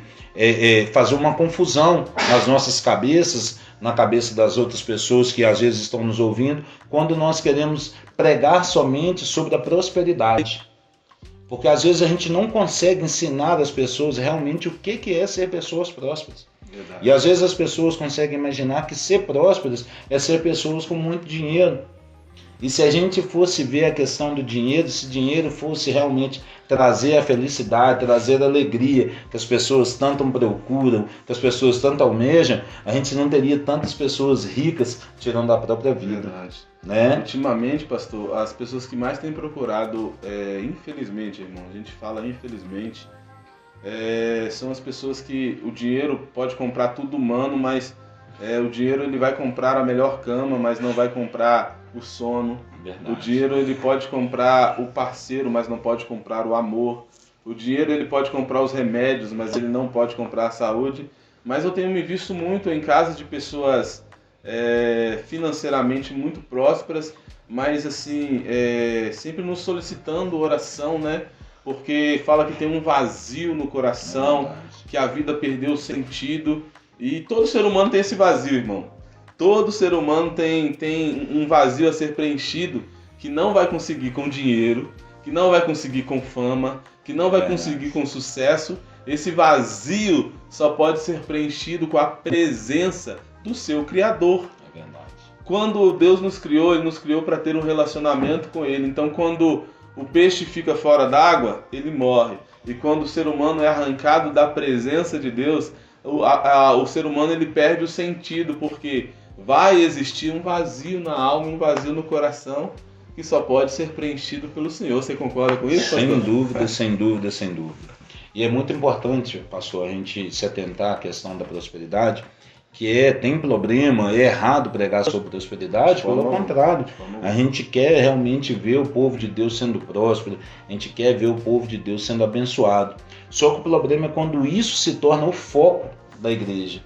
fazer uma confusão nas nossas cabeças, na cabeça das outras pessoas que às vezes estão nos ouvindo, quando nós queremos pregar somente sobre a prosperidade. Porque às vezes a gente não consegue ensinar às pessoas realmente o que é ser pessoas prósperas. Verdade. E às vezes as pessoas conseguem imaginar que ser prósperas é ser pessoas com muito dinheiro. E se a gente fosse ver a questão do dinheiro, se dinheiro fosse realmente trazer a felicidade, trazer a alegria que as pessoas tanto procuram, que as pessoas tanto almejam, a gente não teria tantas pessoas ricas tirando a própria vida. Verdade. Né? Ultimamente, pastor, as pessoas que mais têm procurado, infelizmente, irmão, a gente fala infelizmente, são as pessoas que o dinheiro pode comprar tudo humano, mas o dinheiro ele vai comprar a melhor cama, mas não vai comprar o sono. Verdade. O dinheiro ele pode comprar o parceiro, mas não pode comprar o amor. O dinheiro ele pode comprar os remédios, mas ele não pode comprar a saúde. Mas eu tenho me visto muito em casas de pessoas financeiramente muito prósperas, mas assim, sempre nos solicitando oração, né? Porque fala que tem um vazio no coração, que a vida perdeu o sentido. E todo ser humano tem esse vazio, irmão. Todo ser humano tem um vazio a ser preenchido que não vai conseguir com dinheiro, que não vai conseguir com fama, que não vai conseguir com sucesso. Esse vazio só pode ser preenchido com a presença do seu Criador. É verdade. Quando Deus nos criou, Ele nos criou para ter um relacionamento com Ele. Então, quando o peixe fica fora d'água, ele morre. E quando o ser humano é arrancado da presença de Deus, o ser humano ele perde o sentido, porque vai existir um vazio na alma, um vazio no coração, que só pode ser preenchido pelo Senhor. Você concorda com isso, pastor? Sem dúvida, sem dúvida, sem dúvida. E é muito importante, pastor, a gente se atentar à questão da prosperidade, que tem problema, é errado pregar sobre prosperidade, pelo contrário. A gente quer realmente ver o povo de Deus sendo próspero, a gente quer ver o povo de Deus sendo abençoado. Só que o problema é quando isso se torna o foco da igreja.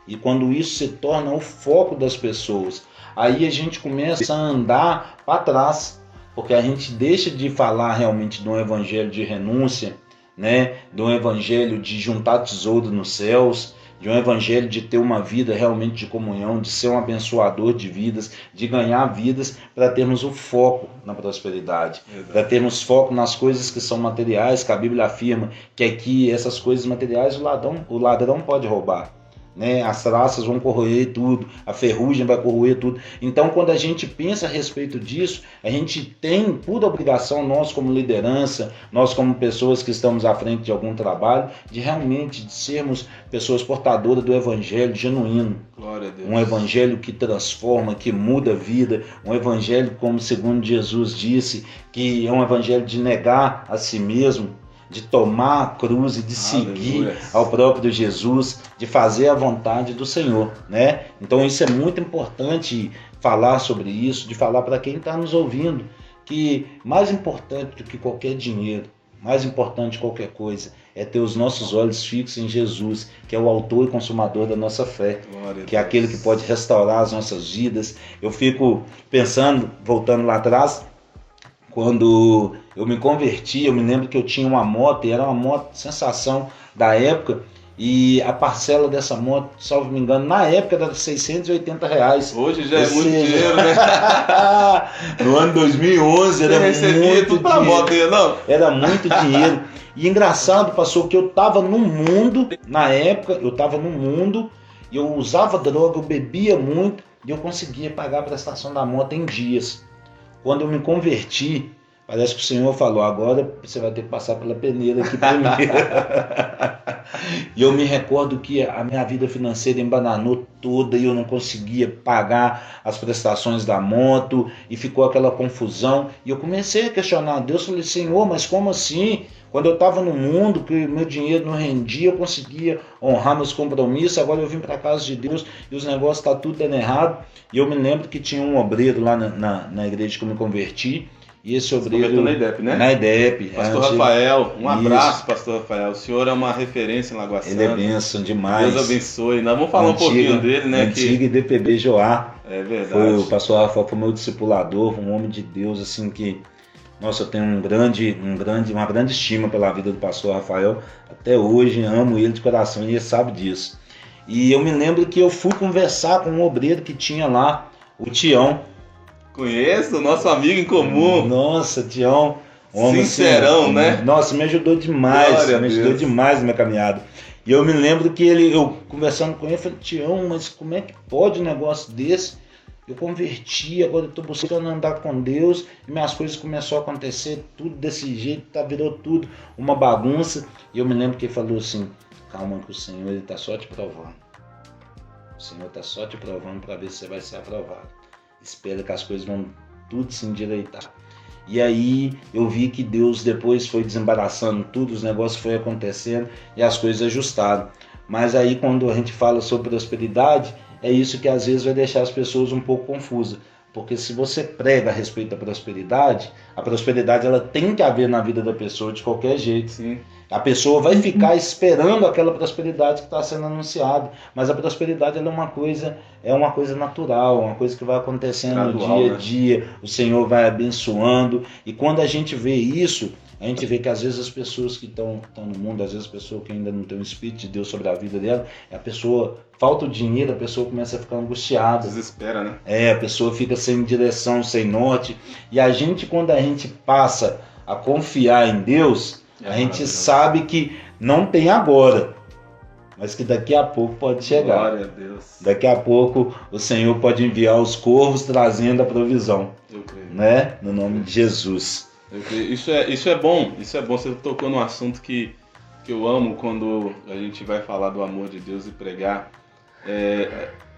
E quando isso se torna o foco das pessoas, aí a gente começa a andar para trás, porque a gente deixa de falar realmente de um evangelho de renúncia, né? De um evangelho de juntar tesouro nos céus, de um evangelho de ter uma vida realmente de comunhão, de ser um abençoador de vidas, de ganhar vidas, para termos o foco na prosperidade, para termos foco nas coisas que são materiais, que a Bíblia afirma que aqui essas coisas materiais o ladrão pode roubar, né? As traças vão corroer tudo, a ferrugem vai corroer tudo. Então, quando a gente pensa a respeito disso, a gente tem por obrigação, nós como liderança, nós como pessoas que estamos à frente de algum trabalho, de realmente sermos pessoas portadoras do evangelho genuíno. Glória a Deus. Um evangelho que transforma, que muda a vida, um evangelho, como segundo Jesus disse, que é um evangelho de negar a si mesmo, de tomar a cruz e de seguir ao próprio Jesus, de fazer a vontade do Senhor, né? Então isso é muito importante falar sobre isso, de falar para quem está nos ouvindo, que mais importante do que qualquer dinheiro, mais importante de qualquer coisa, é ter os nossos olhos fixos em Jesus, que é o autor e consumador da nossa fé, que é aquele que pode restaurar as nossas vidas. Eu fico pensando, voltando lá atrás, quando eu me converti, eu me lembro que eu tinha uma moto, e era uma moto sensação da época, e a parcela dessa moto, salvo me engano, na época era R$680. Hoje já é muito dinheiro, né? No ano 2011 era muito tudo pra moto, não? Era muito dinheiro. E engraçado, pastor, que eu estava no mundo, na época, eu estava no mundo, eu usava droga, eu bebia muito, e eu conseguia pagar a prestação da moto em dias. Quando eu me converti, parece que o Senhor falou, agora você vai ter que passar pela peneira aqui primeiro. E eu me recordo que a minha vida financeira embananou toda e eu não conseguia pagar as prestações da moto e ficou aquela confusão. E eu comecei a questionar a Deus, falei, Senhor, mas como assim? Quando eu estava no mundo, que meu dinheiro não rendia, eu conseguia honrar meus compromissos, agora eu vim para a casa de Deus e os negócios estão tudo dando errado. E eu me lembro que tinha um obreiro lá na igreja que eu me converti, e esse obreiro... Na IDEP, né? Na IDEP. Pastor Rafael, um abraço, Pastor Rafael. O senhor é uma referência em Lagoa Santa. Ele é bênção demais. Deus abençoe. Nós vamos falar um pouquinho dele, né? Antiga IDPB Joá. É verdade. O pastor Rafael foi meu discipulador, um homem de Deus, assim, que... Nossa, eu tenho uma grande estima pela vida do pastor Rafael. Até hoje amo ele de coração e ele sabe disso. E eu me lembro que eu fui conversar com um obreiro que tinha lá, o Tião. Conheço, nosso amigo em comum. Nossa, Tião. Homem sincerão, assim, né? Nossa, me ajudou demais. Glória me ajudou demais na minha caminhada. E eu me lembro que eu conversando com ele, falei, Tião, mas como é que pode um negócio desse? Eu converti, agora eu estou buscando andar com Deus e minhas coisas começaram a acontecer tudo desse jeito, virou tudo uma bagunça. E eu me lembro que ele falou assim, calma que o Senhor está só te provando. O Senhor está só te provando para ver se você vai ser aprovado. Espera que as coisas vão tudo se endireitar. E aí eu vi que Deus depois foi desembaraçando tudo, os negócios foram acontecendo e as coisas ajustaram. Mas aí quando a gente fala sobre prosperidade, é isso que às vezes vai deixar as pessoas um pouco confusas. Porque se você prega a respeito da prosperidade, a prosperidade ela tem que haver na vida da pessoa de qualquer jeito. Sim. A pessoa vai ficar esperando aquela prosperidade que está sendo anunciada. Mas a prosperidade ela é uma coisa natural, uma coisa que vai acontecendo gradual, no dia a né? dia. O Senhor vai abençoando. E quando a gente vê isso, a gente vê que às vezes as pessoas que estão no mundo, às vezes as pessoas que ainda não têm o Espírito de Deus sobre a vida dela, a pessoa, falta o dinheiro, a pessoa começa a ficar angustiada. Desespera, né? A pessoa fica sem direção, sem norte. E a gente, quando a gente passa a confiar em Deus, a gente sabe que não tem agora, mas que daqui a pouco pode chegar. Glória a Deus. Daqui a pouco o Senhor pode enviar os corvos trazendo a provisão. Eu creio. Né? No nome de Jesus. Isso é bom, você tocou num assunto que eu amo quando a gente vai falar do amor de Deus e pregar.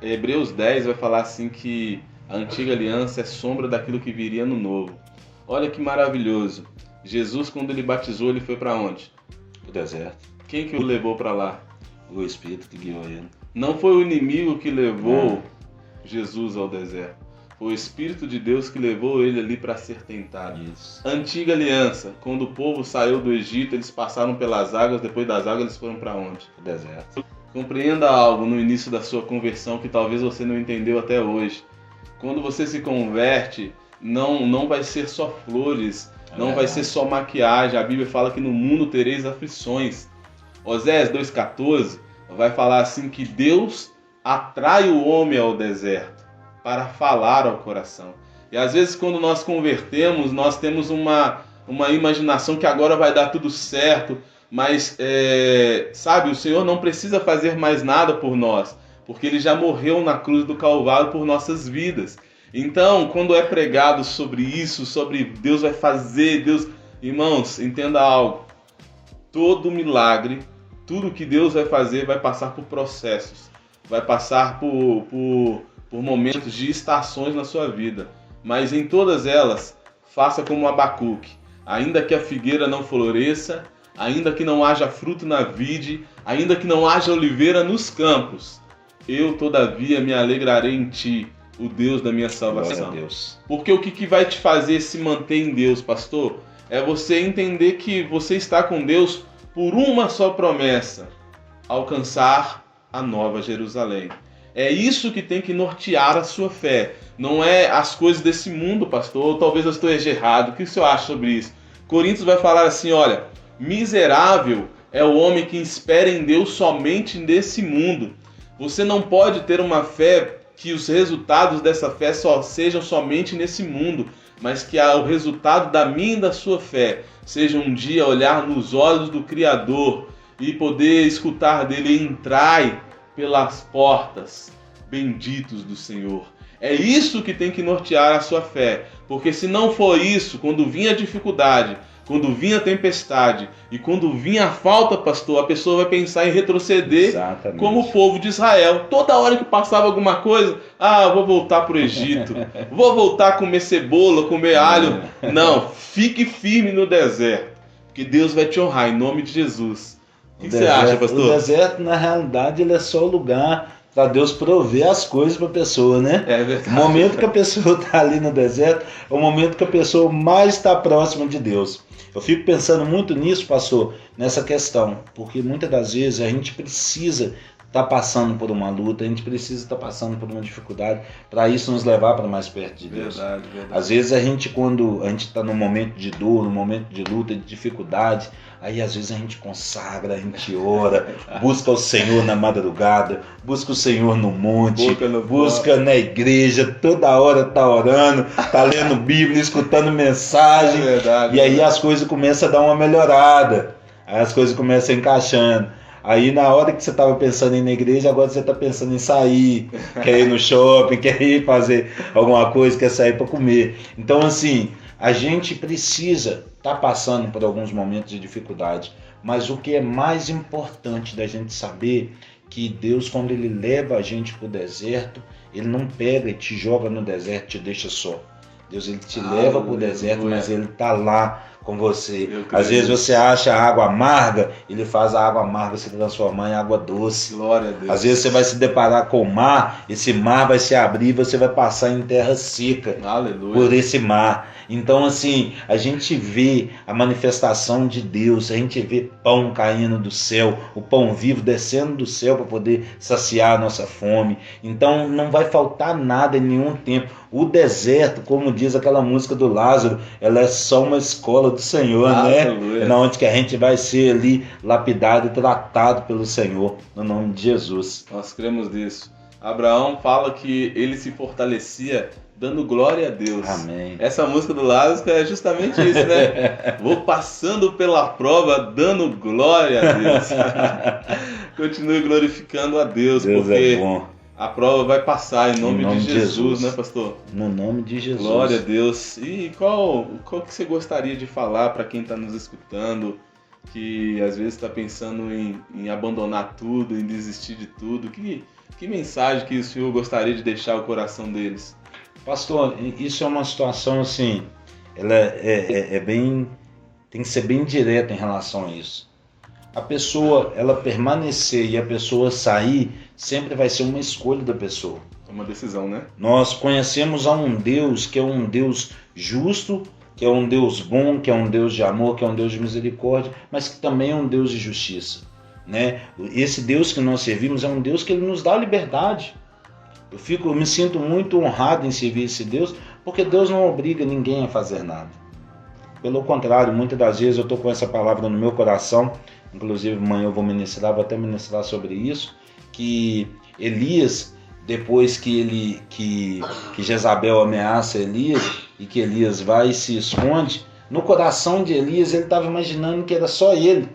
Hebreus 10 vai falar assim que a antiga aliança é sombra daquilo que viria no novo. Olha que maravilhoso. Jesus, quando ele batizou, ele foi para onde? O deserto. Quem que o levou para lá? O Espírito que guiou ele. Não foi o inimigo que levou Jesus ao deserto. Foi o Espírito de Deus que levou ele ali para ser tentado. Isso. Antiga aliança, quando o povo saiu do Egito, eles passaram pelas águas, depois das águas eles foram para onde? O deserto. Compreenda algo no início da sua conversão que talvez você não entendeu até hoje. Quando você se converte, não vai ser só flores, não vai ser só maquiagem. A Bíblia fala que no mundo tereis aflições. Oséias 2,14 vai falar assim que Deus atrai o homem ao deserto para falar ao coração. E às vezes quando nós convertemos, nós temos uma imaginação que agora vai dar tudo certo, mas, sabe, o Senhor não precisa fazer mais nada por nós, porque Ele já morreu na cruz do Calvário por nossas vidas. Então, quando é pregado sobre isso, sobre Deus vai fazer, Deus... Irmãos, entenda algo. Todo milagre, tudo que Deus vai fazer vai passar por processos, vai passar por momentos de estações na sua vida. Mas em todas elas, faça como Abacuque. Ainda que a figueira não floresça, ainda que não haja fruto na vide, ainda que não haja oliveira nos campos, eu todavia me alegrarei em ti, o Deus da minha salvação. Glória a Deus. Porque o que vai te fazer se manter em Deus, pastor? É você entender que você está com Deus por uma só promessa: alcançar a nova Jerusalém. É isso que tem que nortear a sua fé. Não é as coisas desse mundo, pastor. Ou talvez eu esteja errado. O que o senhor acha sobre isso? Coríntios vai falar assim, olha, miserável é o homem que espera em Deus somente nesse mundo. Você não pode ter uma fé que os resultados dessa fé só sejam somente nesse mundo, mas que o resultado da minha e da sua fé seja um dia olhar nos olhos do Criador e poder escutar dele: entrai pelas portas benditos do Senhor. É isso que tem que nortear a sua fé, porque se não for isso, quando vinha a dificuldade, quando vinha a tempestade e quando vinha a falta, pastor, a pessoa vai pensar em retroceder. Exatamente. Como o povo de Israel. Toda hora que passava alguma coisa, vou voltar para o Egito, vou voltar a comer cebola, comer alho. Não, fique firme no deserto, porque Deus vai te honrar em nome de Jesus. O que você acha, pastor? O deserto, na realidade, ele é só o lugar para Deus prover as coisas para a pessoa, né? É verdade. O momento que a pessoa está ali no deserto é o momento que a pessoa mais está próxima de Deus. Eu fico pensando muito nisso, pastor, nessa questão, porque muitas das vezes a gente precisa estar passando por uma luta, a gente precisa estar passando por uma dificuldade para isso nos levar para mais perto de Deus. Verdade. Às vezes a gente, quando a gente está num momento de dor, num momento de luta, de dificuldade, aí às vezes a gente consagra, a gente ora, busca o Senhor na madrugada, busca o Senhor no monte, busca na igreja, toda hora tá orando, tá lendo Bíblia, escutando mensagem, verdade, e aí as coisas começam a dar uma melhorada, aí as coisas começam encaixando. Aí na hora que você estava pensando em ir na igreja, agora você está pensando em sair, quer ir no shopping, quer ir fazer alguma coisa, quer sair para comer. Então assim, a gente precisa estar passando por alguns momentos de dificuldade, mas o que é mais importante da gente saber que Deus, quando Ele leva a gente para o deserto, Ele não pega e te joga no deserto e te deixa só. Deus, Ele te leva para o deserto, mas Ele está lá com você. Às vezes você acha a água amarga, Ele faz a água amarga se transformar em água doce. Glória a Deus. Às vezes você vai se deparar com o mar, esse mar vai se abrir e você vai passar em terra seca. Aleluia. Por esse mar. Então assim, a gente vê a manifestação de Deus, a gente vê pão caindo do céu, o pão vivo descendo do céu para poder saciar a nossa fome. Então não vai faltar nada em nenhum tempo. O deserto, como diz aquela música do Lázaro, ela é só uma escola do Senhor, Aleluia. né? É onde que a gente vai ser ali lapidado e tratado pelo Senhor, no nome de Jesus. Nós cremos nisso. Abraão fala que ele se fortalecia dando glória a Deus. Amém. Essa música do Lázaro é justamente isso, né? Vou passando pela prova dando glória a Deus. Continue glorificando a Deus, Deus porque é bom. a prova vai passar em nome de Jesus, né, pastor? No nome de Jesus. Glória a Deus. E qual que você gostaria de falar para quem está nos escutando, que às vezes está pensando em abandonar tudo, em desistir de tudo? Que mensagem que o senhor gostaria de deixar ao coração deles? Pastor, isso é uma situação assim, ela é bem, tem que ser bem direta em relação a isso. A pessoa, ela permanecer e a pessoa sair, sempre vai ser uma escolha da pessoa. É uma decisão, né? Nós conhecemos a um Deus que é um Deus justo, que é um Deus bom, que é um Deus de amor, que é um Deus de misericórdia, mas que também é um Deus de justiça, né? Esse Deus que nós servimos é um Deus que Ele nos dá liberdade. Eu me sinto muito honrado em servir esse Deus, porque Deus não obriga ninguém a fazer nada. Pelo contrário, muitas das vezes eu estou com essa palavra no meu coração, inclusive amanhã eu vou até ministrar sobre isso, que Elias, depois que Jezabel ameaça Elias, e que Elias vai e se esconde, no coração de Elias ele estava imaginando que era só ele.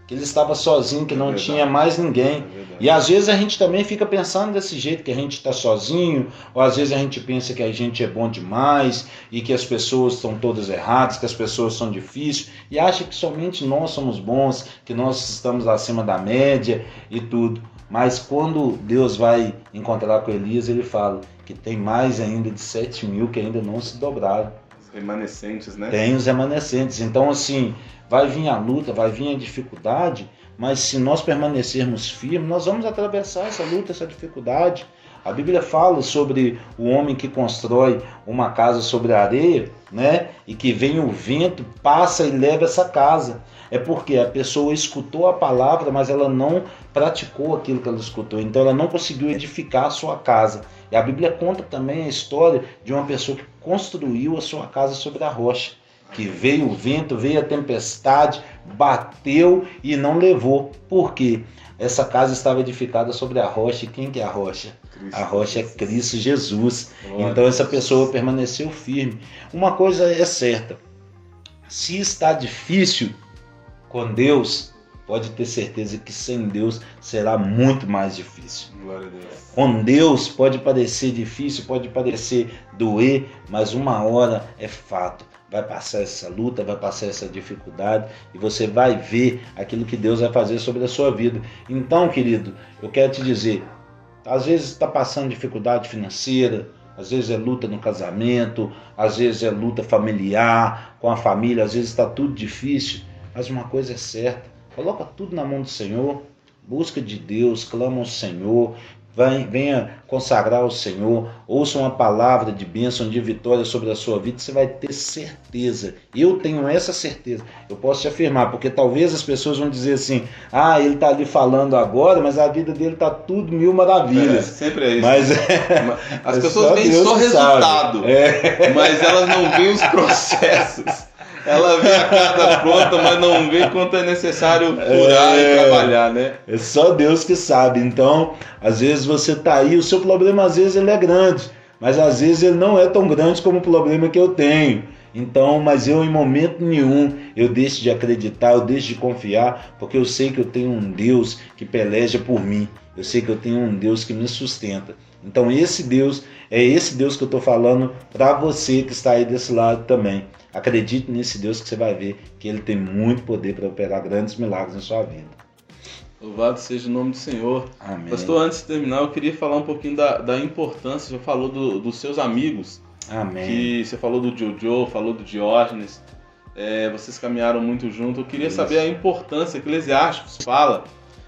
que ele estava sozinho, que não tinha mais ninguém. verdade. E às vezes a gente também fica pensando desse jeito, que a gente está sozinho, ou às vezes a gente pensa que a gente é bom demais, e que as pessoas estão todas erradas, que as pessoas são difíceis, e acha que somente nós somos bons, que nós estamos acima da média e tudo. Mas quando Deus vai encontrar com Elias, ele fala que tem mais ainda de 7.000 que ainda não se dobraram. Os remanescentes, né? Tem os remanescentes. Então, assim, vai vir a luta, vai vir a dificuldade, mas se nós permanecermos firmes, nós vamos atravessar essa luta, essa dificuldade. A Bíblia fala sobre o homem que constrói uma casa sobre a areia, né? E que vem o vento, passa e leva essa casa. É porque a pessoa escutou a palavra, mas ela não praticou aquilo que ela escutou. Então ela não conseguiu edificar a sua casa. E a Bíblia conta também a história de uma pessoa que construiu a sua casa sobre a rocha. Que veio o vento, veio a tempestade, bateu e não levou. Por quê? Essa casa estava edificada sobre a rocha. E quem que é a rocha? A rocha é Cristo Jesus. Então essa pessoa permaneceu firme. Uma coisa é certa. Se está difícil com Deus, pode ter certeza que sem Deus será muito mais difícil. Glória a Deus. Com Deus pode parecer difícil, pode parecer doer, mas uma hora é fato. Vai passar essa luta, vai passar essa dificuldade e você vai ver aquilo que Deus vai fazer sobre a sua vida. Então, querido, eu quero te dizer, às vezes está passando dificuldade financeira, às vezes é luta no casamento, às vezes é luta familiar, com a família, às vezes está tudo difícil, mas uma coisa é certa, coloca tudo na mão do Senhor, busca de Deus, clama ao Senhor, venha consagrar ao Senhor, ouça uma palavra de bênção, de vitória sobre a sua vida, você vai ter certeza. Eu tenho essa certeza, eu posso te afirmar, porque talvez as pessoas vão dizer assim, ele está ali falando agora, mas a vida dele está tudo mil maravilhas. Sempre é isso. Mas as pessoas veem só resultado, mas elas não veem os processos. Ela vê a carta pronta, mas não vê quanto é necessário curar e trabalhar, né? É só Deus que sabe. Então, às vezes você está aí, o seu problema às vezes ele é grande, mas às vezes ele não é tão grande como o problema que eu tenho. Então, mas eu em momento nenhum, eu deixo de acreditar, eu deixo de confiar, porque eu sei que eu tenho um Deus que peleja por mim. Eu sei que eu tenho um Deus que me sustenta. Então esse Deus, é esse Deus que eu estou falando para você que está aí desse lado também. Acredite nesse Deus que você vai ver que Ele tem muito poder para operar grandes milagres na sua vida. Louvado seja o nome do Senhor. Amém. Pastor, antes de terminar, eu queria falar um pouquinho da importância, você falou dos seus amigos. Amém. Que você falou do Jojo, falou do Diógenes, vocês caminharam muito junto. Eu queria saber a importância, que Eclesiastes fala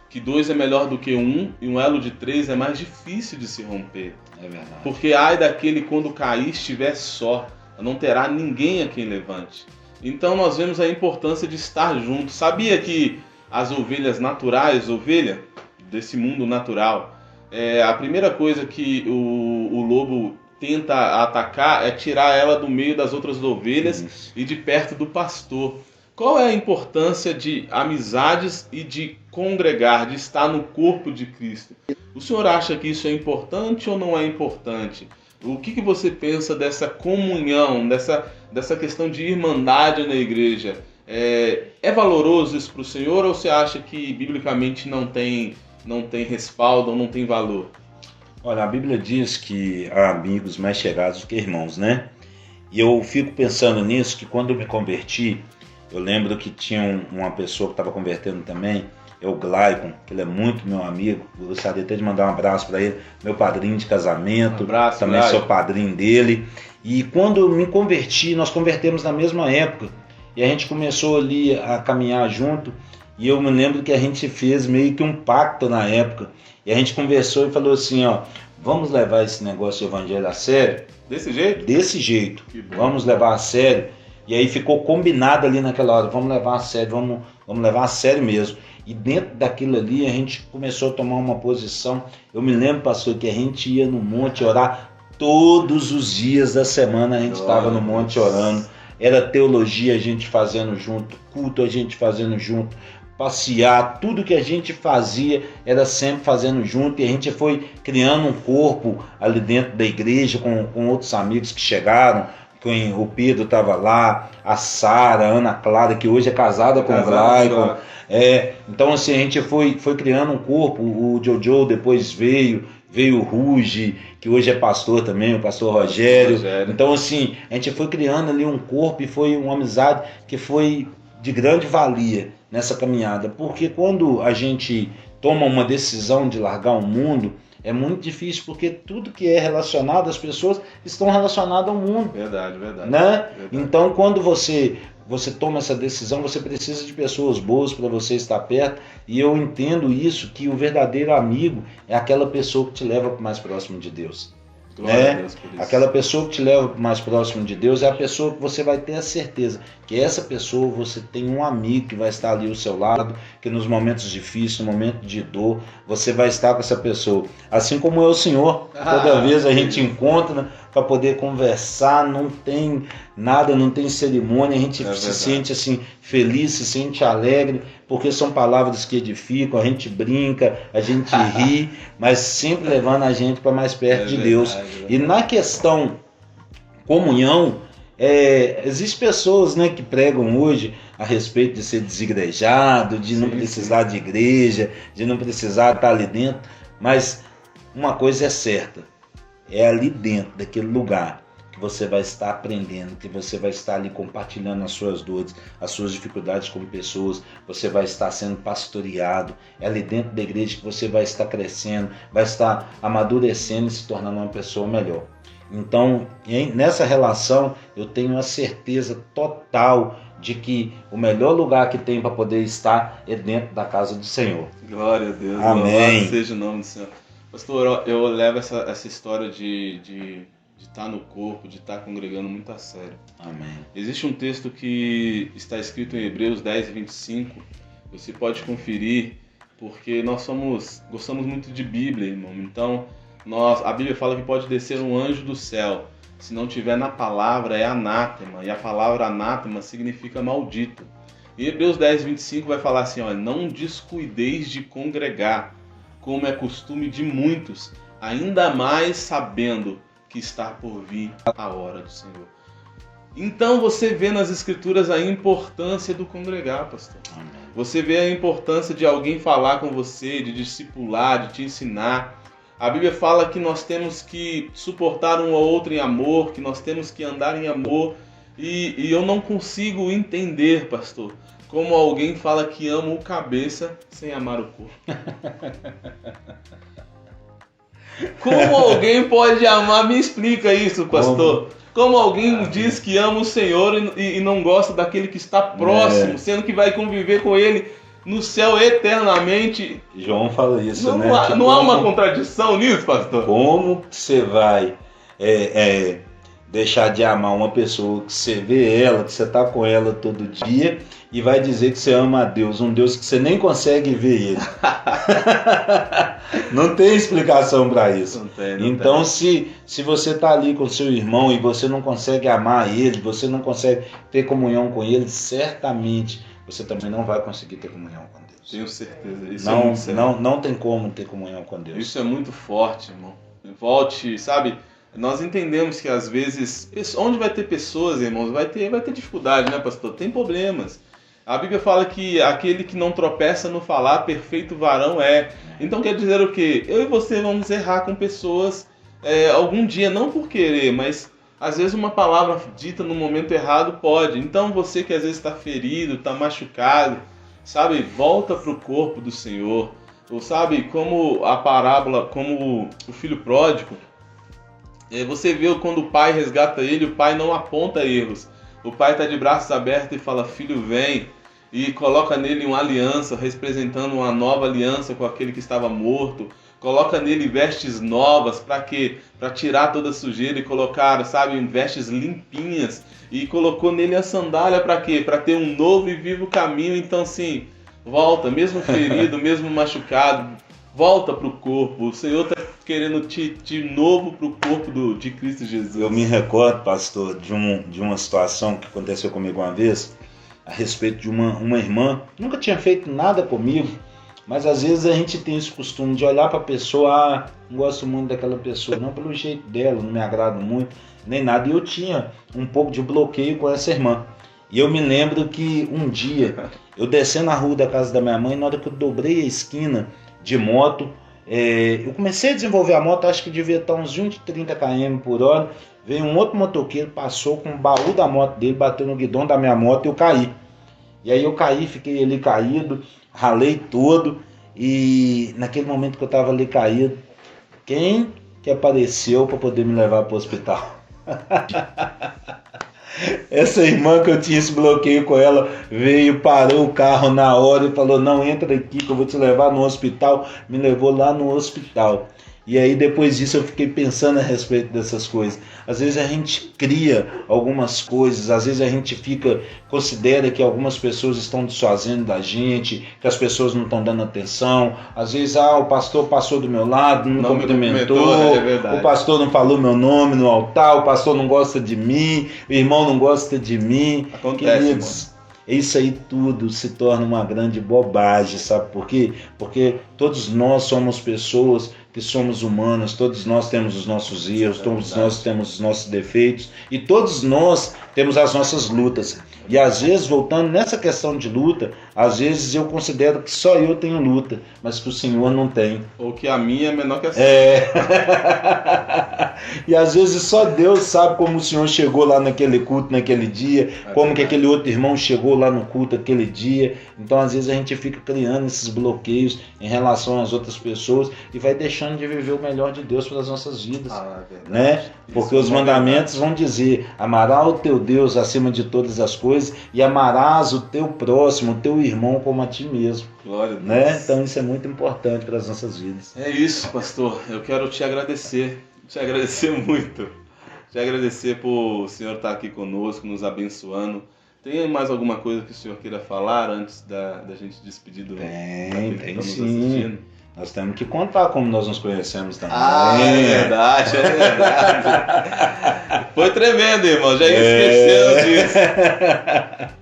que 2 é melhor do que 1 e um elo de 3 é mais difícil de se romper. É verdade. Porque ai daquele quando cair estiver só, não terá ninguém a quem levante. Então nós vemos a importância de estar junto. Sabia que as ovelhas naturais, ovelha desse mundo natural, a primeira coisa que o lobo tenta atacar é tirar ela do meio das outras ovelhas e de perto do pastor. Qual é a importância de amizades e de congregar, de estar no corpo de Cristo? O senhor acha que isso é importante ou não é importante? O que você pensa dessa comunhão, dessa questão de irmandade na igreja? É valoroso isso para o senhor ou você acha que biblicamente não tem respaldo ou não tem valor? Olha, a Bíblia diz que há amigos mais chegados do que irmãos, né? E eu fico pensando nisso, que quando eu me converti, eu lembro que tinha uma pessoa que estava convertendo também, é o Glaicon, que ele é muito meu amigo, eu gostaria até de mandar um abraço para ele, meu padrinho de casamento, também sou padrinho dele. E quando eu me converti, nós convertemos na mesma época, e a gente começou ali a caminhar junto, e eu me lembro que a gente fez meio que um pacto na época, e a gente conversou e falou assim, vamos levar esse negócio de evangelho a sério? Desse jeito? Desse jeito, vamos levar a sério. E aí ficou combinado ali naquela hora, vamos levar a sério, vamos levar a sério mesmo. E dentro daquilo ali a gente começou a tomar uma posição. Eu me lembro, pastor, que a gente ia no monte orar todos os dias da semana, a gente estava no monte orando. Era teologia a gente fazendo junto, culto a gente fazendo junto, passear, tudo que a gente fazia era sempre fazendo junto, e a gente foi criando um corpo ali dentro da igreja com outros amigos que chegaram, o Pedro estava lá, a Sara, a Ana Clara, que hoje é casada com o Glaicon. Então assim, a gente foi criando um corpo. O Jojo depois veio o Ruge, que hoje é pastor também, o pastor Rogério. Então assim, a gente foi criando ali um corpo e foi uma amizade que foi de grande valia nessa caminhada, porque quando a gente toma uma decisão de largar o mundo, é muito difícil, porque tudo que é relacionado às pessoas estão relacionadas ao mundo. Verdade. Né? Então, quando você toma essa decisão, você precisa de pessoas boas para você estar perto, e eu entendo isso, que o verdadeiro amigo é aquela pessoa que te leva mais próximo de Deus. Glória a Deus por isso. Aquela pessoa que te leva mais próximo de Deus é a pessoa que você vai ter a certeza que essa pessoa, você tem um amigo que vai estar ali ao seu lado, que nos momentos difíceis, no momento de dor, você vai estar com essa pessoa. Assim como é o Senhor, toda vez a gente encontra para poder conversar, não tem nada, não tem cerimônia, a gente se sente assim feliz, se sente alegre, porque são palavras que edificam, a gente brinca, a gente ri, mas sempre levando a gente para mais perto de Deus. E na questão comunhão, existem pessoas, né, que pregam hoje a respeito de ser desigrejado, de não precisar de igreja, de não precisar estar ali dentro, mas uma coisa é certa, é ali dentro daquele lugar que você vai estar aprendendo, que você vai estar ali compartilhando as suas dores, as suas dificuldades com pessoas, você vai estar sendo pastoreado, é ali dentro da igreja que você vai estar crescendo, vai estar amadurecendo e se tornando uma pessoa melhor. Então, nessa relação, eu tenho a certeza total de que o melhor lugar que tem para poder estar é dentro da casa do Senhor. Glória a Deus. Amém. Louvado seja o nome do Senhor. Pastor, eu levo essa história de estar no corpo, de estar congregando muito a sério. Amém. Existe um texto que está escrito em Hebreus 10:25. Você pode conferir, porque nós gostamos muito de Bíblia, irmão. Então, a Bíblia fala que pode descer um anjo do céu. Se não tiver na palavra, é anátema. E a palavra anátema significa maldito. E Hebreus 10:25 vai falar assim, olha, não descuideis de congregar, como é costume de muitos, ainda mais sabendo que está por vir a hora do Senhor. Então você vê nas Escrituras a importância do congregar, pastor. Amém. Você vê a importância de alguém falar com você, de discipular, de te ensinar. A Bíblia fala que nós temos que suportar um ao outro em amor, que nós temos que andar em amor. E eu não consigo entender, pastor, como alguém fala que ama o cabeça sem amar o corpo. Como alguém pode amar? Me explica isso, pastor. Como alguém diz que ama o Senhor e não gosta daquele que está próximo, sendo que vai conviver com ele no céu eternamente. João fala isso, né? Não há uma contradição nisso, pastor? Como você vai deixar de amar uma pessoa que você vê ela, que você está com ela todo dia, e vai dizer que você ama a Deus, um Deus que você nem consegue ver ele? Não tem explicação para isso. Então, se você está ali com seu irmão e você não consegue amar ele, você não consegue ter comunhão com ele, certamente você também não vai conseguir ter comunhão com Deus. Tenho certeza. Isso não tem como ter comunhão com Deus. Isso é muito forte, irmão. Volte, sabe? Nós entendemos que às vezes, onde vai ter pessoas, irmãos, vai ter dificuldade, né, pastor? Tem problemas. A Bíblia fala que aquele que não tropeça no falar, perfeito varão é. Então quer dizer o quê? Eu e você vamos errar com pessoas algum dia, não por querer, mas às vezes uma palavra dita no momento errado pode. Então você que às vezes está ferido, está machucado, sabe, volta para o corpo do Senhor. Ou sabe, como a parábola, como o filho pródigo, você vê quando o pai resgata ele, o pai não aponta erros. O pai está de braços abertos e fala, filho, vem. E coloca nele uma aliança, representando uma nova aliança com aquele que estava morto. Coloca nele vestes novas, para quê? Para tirar toda a sujeira e colocar, sabe, vestes limpinhas. E colocou nele a sandália para quê? Para ter um novo e vivo caminho. Então, sim, volta, mesmo ferido, mesmo machucado, volta para o corpo. O Senhor está querendo te de novo para o corpo de Cristo Jesus. Eu me recordo, pastor, de uma situação que aconteceu comigo uma vez, a respeito de uma irmã, nunca tinha feito nada comigo, Mas às vezes a gente tem esse costume de olhar para a pessoa, não gosto muito daquela pessoa, não pelo jeito dela, não me agrada muito, nem nada. E eu tinha um pouco de bloqueio com essa irmã. E eu me lembro que um dia, eu descendo a rua da casa da minha mãe, na hora que eu dobrei a esquina de moto, eu comecei a desenvolver a moto, acho que devia estar uns 20, 30 km por hora. Veio um outro motoqueiro, passou com o baú da moto dele, bateu no guidão da minha moto e eu caí. E aí eu caí, fiquei ali caído, ralei todo. E naquele momento que eu estava ali caído, quem que apareceu para poder me levar para o hospital? Essa irmã que eu tinha esse bloqueio com ela veio, parou o carro na hora e falou: não, entra aqui que eu vou te levar no hospital. Me levou lá no hospital. E aí depois disso eu fiquei pensando a respeito dessas coisas. Às vezes a gente cria algumas coisas, às vezes a gente considera que algumas pessoas estão desfazendo da gente, que as pessoas não estão dando atenção. Às vezes, o pastor passou do meu lado, não me cumprimentou, o pastor não falou meu nome no altar, o pastor não gosta de mim, o irmão não gosta de mim. Acontece, queridos, isso aí tudo se torna uma grande bobagem, sabe por quê? Porque todos nós somos pessoas que somos humanos, todos nós temos os nossos erros, todos nós temos os nossos defeitos e todos nós temos as nossas lutas. E às vezes, voltando nessa questão de luta, às vezes eu considero que só eu tenho luta, mas que o Senhor não tem. Ou que a minha é menor que a sua. E às vezes só Deus sabe como o Senhor chegou lá naquele culto, naquele dia, como que aquele outro irmão chegou lá no culto aquele dia. Então às vezes a gente fica criando esses bloqueios em relação às outras pessoas e vai deixando de viver o melhor de Deus para as nossas vidas, né? Porque os mandamentos vão dizer: amarás o teu Deus acima de todas as coisas e amarás o teu próximo, o teu irmão como a ti mesmo. Glória a Deus. Né? Então isso é muito importante para as nossas vidas. É isso, pastor. Eu quero te agradecer muito. Te agradecer por o senhor estar aqui conosco, nos abençoando. Tem mais alguma coisa que o senhor queira falar antes da gente despedir do Tem sim. Nós temos que contar como nós nos conhecemos também. É verdade. Foi tremendo, irmão. Já esqueceu disso.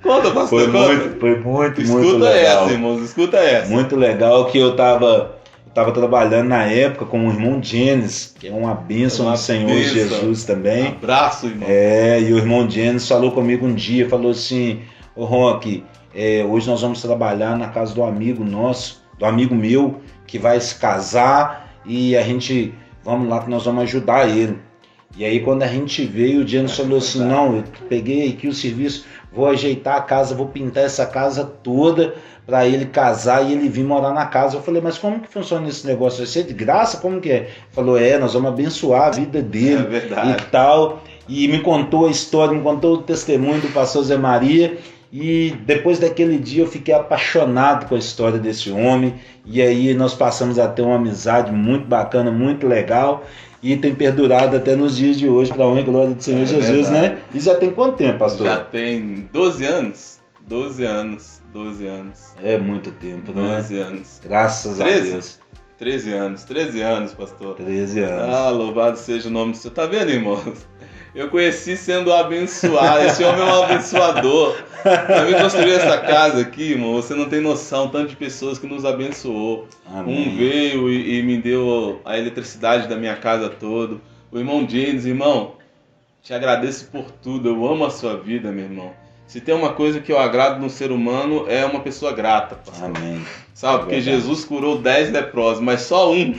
Conta, pastor. Foi muito escuta legal. Essa, irmãos. Escuta essa. Muito legal que eu estava trabalhando na época com o irmão Gênesis, que é uma bênção do Senhor Jesus também. Um abraço, irmão. E o irmão Gênesis falou comigo um dia, falou assim: ô Roque, hoje nós vamos trabalhar na casa do amigo nosso, do amigo meu, que vai se casar e a gente, vamos lá que nós vamos ajudar ele. E aí quando a gente veio, o Gênesis falou assim: não, eu peguei aqui o serviço, vou ajeitar a casa, vou pintar essa casa toda para ele casar e ele vir morar na casa. Eu falei: mas como que funciona esse negócio? Vai ser de graça? Como que é? Ele falou: nós vamos abençoar a vida dele e tal. E me contou a história, me contou o testemunho do pastor Zé Maria. E depois daquele dia eu fiquei apaixonado com a história desse homem. E aí nós passamos a ter uma amizade muito bacana, muito legal. E tem perdurado até nos dias de hoje, para a honra e glória do Senhor Jesus, verdade. Né? E já tem quanto tempo, pastor? Já tem 12 anos. 12 anos. É muito tempo, né? 12 anos. Graças 13? a Deus. 13 anos, pastor. 13 anos. Louvado seja o nome do Senhor. Tá vendo, irmãos? Eu conheci sendo abençoado. Esse homem é um abençoador. Para mim construir essa casa aqui, irmão, você não tem noção, tanto de pessoas que nos abençoou. Amém. Um veio e me deu a eletricidade da minha casa toda. O irmão James, irmão, te agradeço por tudo. Eu amo a sua vida, meu irmão. Se tem uma coisa que eu agrado no ser humano, é uma pessoa grata, pastor. Amém. Sabe, porque Jesus curou 10 leprosos, mas só um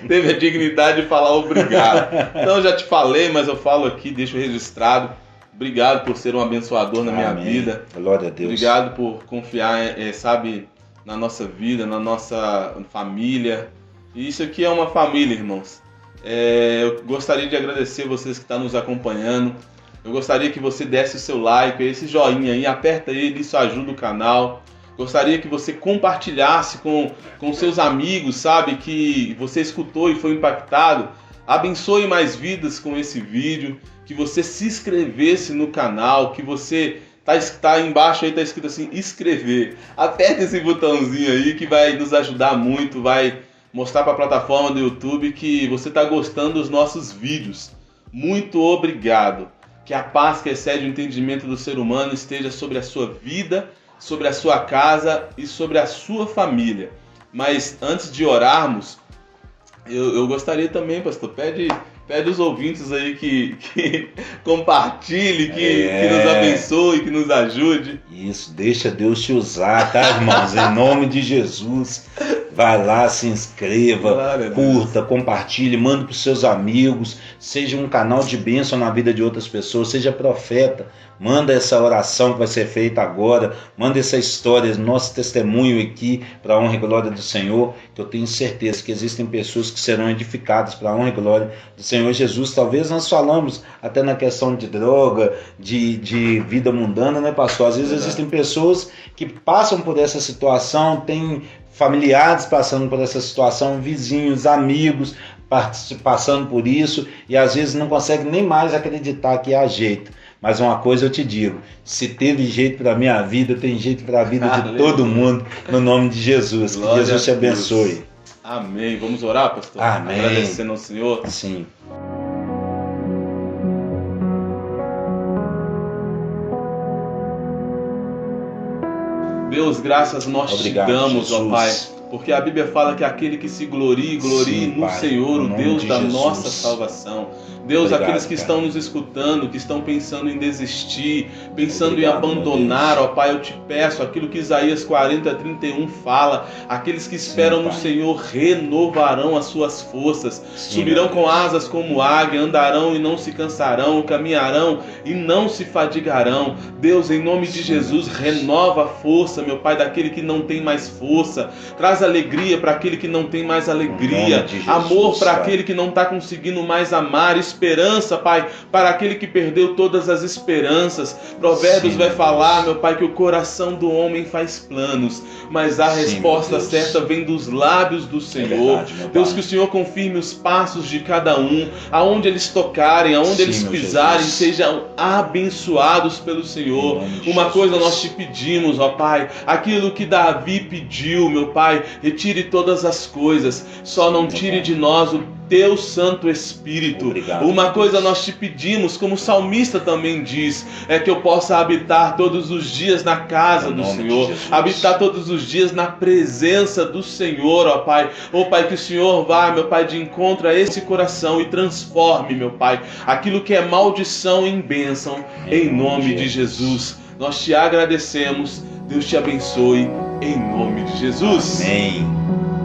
teve a dignidade de falar obrigado. Então eu já te falei, mas eu falo aqui, deixo registrado. Obrigado por ser um abençoador na minha vida. Glória a Deus. Obrigado por confiar, sabe, na nossa vida, na nossa família. E isso aqui é uma família, irmãos. Eu gostaria de agradecer vocês que estão nos acompanhando. Eu gostaria que você desse o seu like, esse joinha aí, aperta ele, isso ajuda o canal. Gostaria que você compartilhasse com seus amigos, sabe, que você escutou e foi impactado. Abençoe mais vidas com esse vídeo, que você se inscrevesse no canal, que você tá embaixo aí, tá escrito assim, inscrever. Aperta esse botãozinho aí que vai nos ajudar muito, vai mostrar para a plataforma do YouTube que você está gostando dos nossos vídeos. Muito obrigado. Que a paz que excede o entendimento do ser humano esteja sobre a sua vida, sobre a sua casa e sobre a sua família. Mas antes de orarmos, eu gostaria também, pastor, pede os ouvintes aí que compartilhe, que nos abençoe, que nos ajude. Isso, deixa Deus te usar, tá, irmãos? Em nome de Jesus. Vai lá, se inscreva, curta, compartilhe, manda para os seus amigos, seja um canal de bênção na vida de outras pessoas, seja profeta, manda essa oração que vai ser feita agora, manda essa história, nosso testemunho aqui para a honra e glória do Senhor, que eu tenho certeza que existem pessoas que serão edificadas para a honra e glória do Senhor Jesus. Talvez nós falamos até na questão de droga, de vida mundana, né, pastor? Às vezes existem pessoas que passam por essa situação, têm familiares passando por essa situação, vizinhos, amigos passando por isso, e às vezes não consegue nem mais acreditar que há jeito. Mas uma coisa eu te digo, se teve jeito para a minha vida, tem jeito para a vida de todo mundo, no nome de Jesus. Que Jesus te abençoe. Amém. Vamos orar, pastor? Amém. Agradecendo ao Senhor. Sim. Deus, graças nós Obrigado, te damos, Jesus. ó Pai, porque a Bíblia fala que aquele que se glorie Sim, no Pai, Senhor, o Deus da Jesus. nossa salvação. Deus, Obrigado, aqueles que Pai. estão nos escutando, que estão pensando em desistir, pensando Obrigado, em abandonar, meu ó Pai, eu te peço aquilo que Isaías 40:31 fala, aqueles que esperam Sim, no Pai. Senhor renovarão as suas forças, Sim, subirão meu com Deus. asas como águia, andarão e não se cansarão, caminharão e não se fadigarão. Deus, em nome de Sim, Jesus, meu Deus. renova a força, meu Pai, daquele que não tem mais força, traz alegria para aquele que não tem mais alegria, nome de Jesus, amor para Pai. aquele que não está conseguindo mais amar, esperança, Pai, para aquele que perdeu todas as esperanças. Provérbios Sim, vai meu falar, Deus. meu Pai, que o coração do homem faz planos, mas a Sim, resposta meu Deus. certa vem dos lábios do Senhor. verdade, meu Deus, Pai. que o Senhor confirme os passos de cada um, aonde eles tocarem, aonde Sim, eles meu pisarem, Jesus. sejam abençoados pelo Senhor. Em nome de Uma Jesus. coisa nós te pedimos, ó Pai, aquilo que Davi pediu, meu Pai, retire todas as coisas, só Sim, não meu tire Pai. de nós o Teu Santo Espírito. Obrigado, Uma meu coisa Deus. nós te pedimos, como o salmista também diz, é que eu possa habitar todos os dias na casa Em do nome de Senhor, Jesus. habitar todos os dias na presença do Senhor, ó Pai. Ó Pai, que o Senhor vá, meu Pai, de encontro a esse coração e transforme, meu Pai, aquilo que é maldição em bênção, em nome de Jesus. Nós te agradecemos, Deus te abençoe, em nome de Jesus. Amém.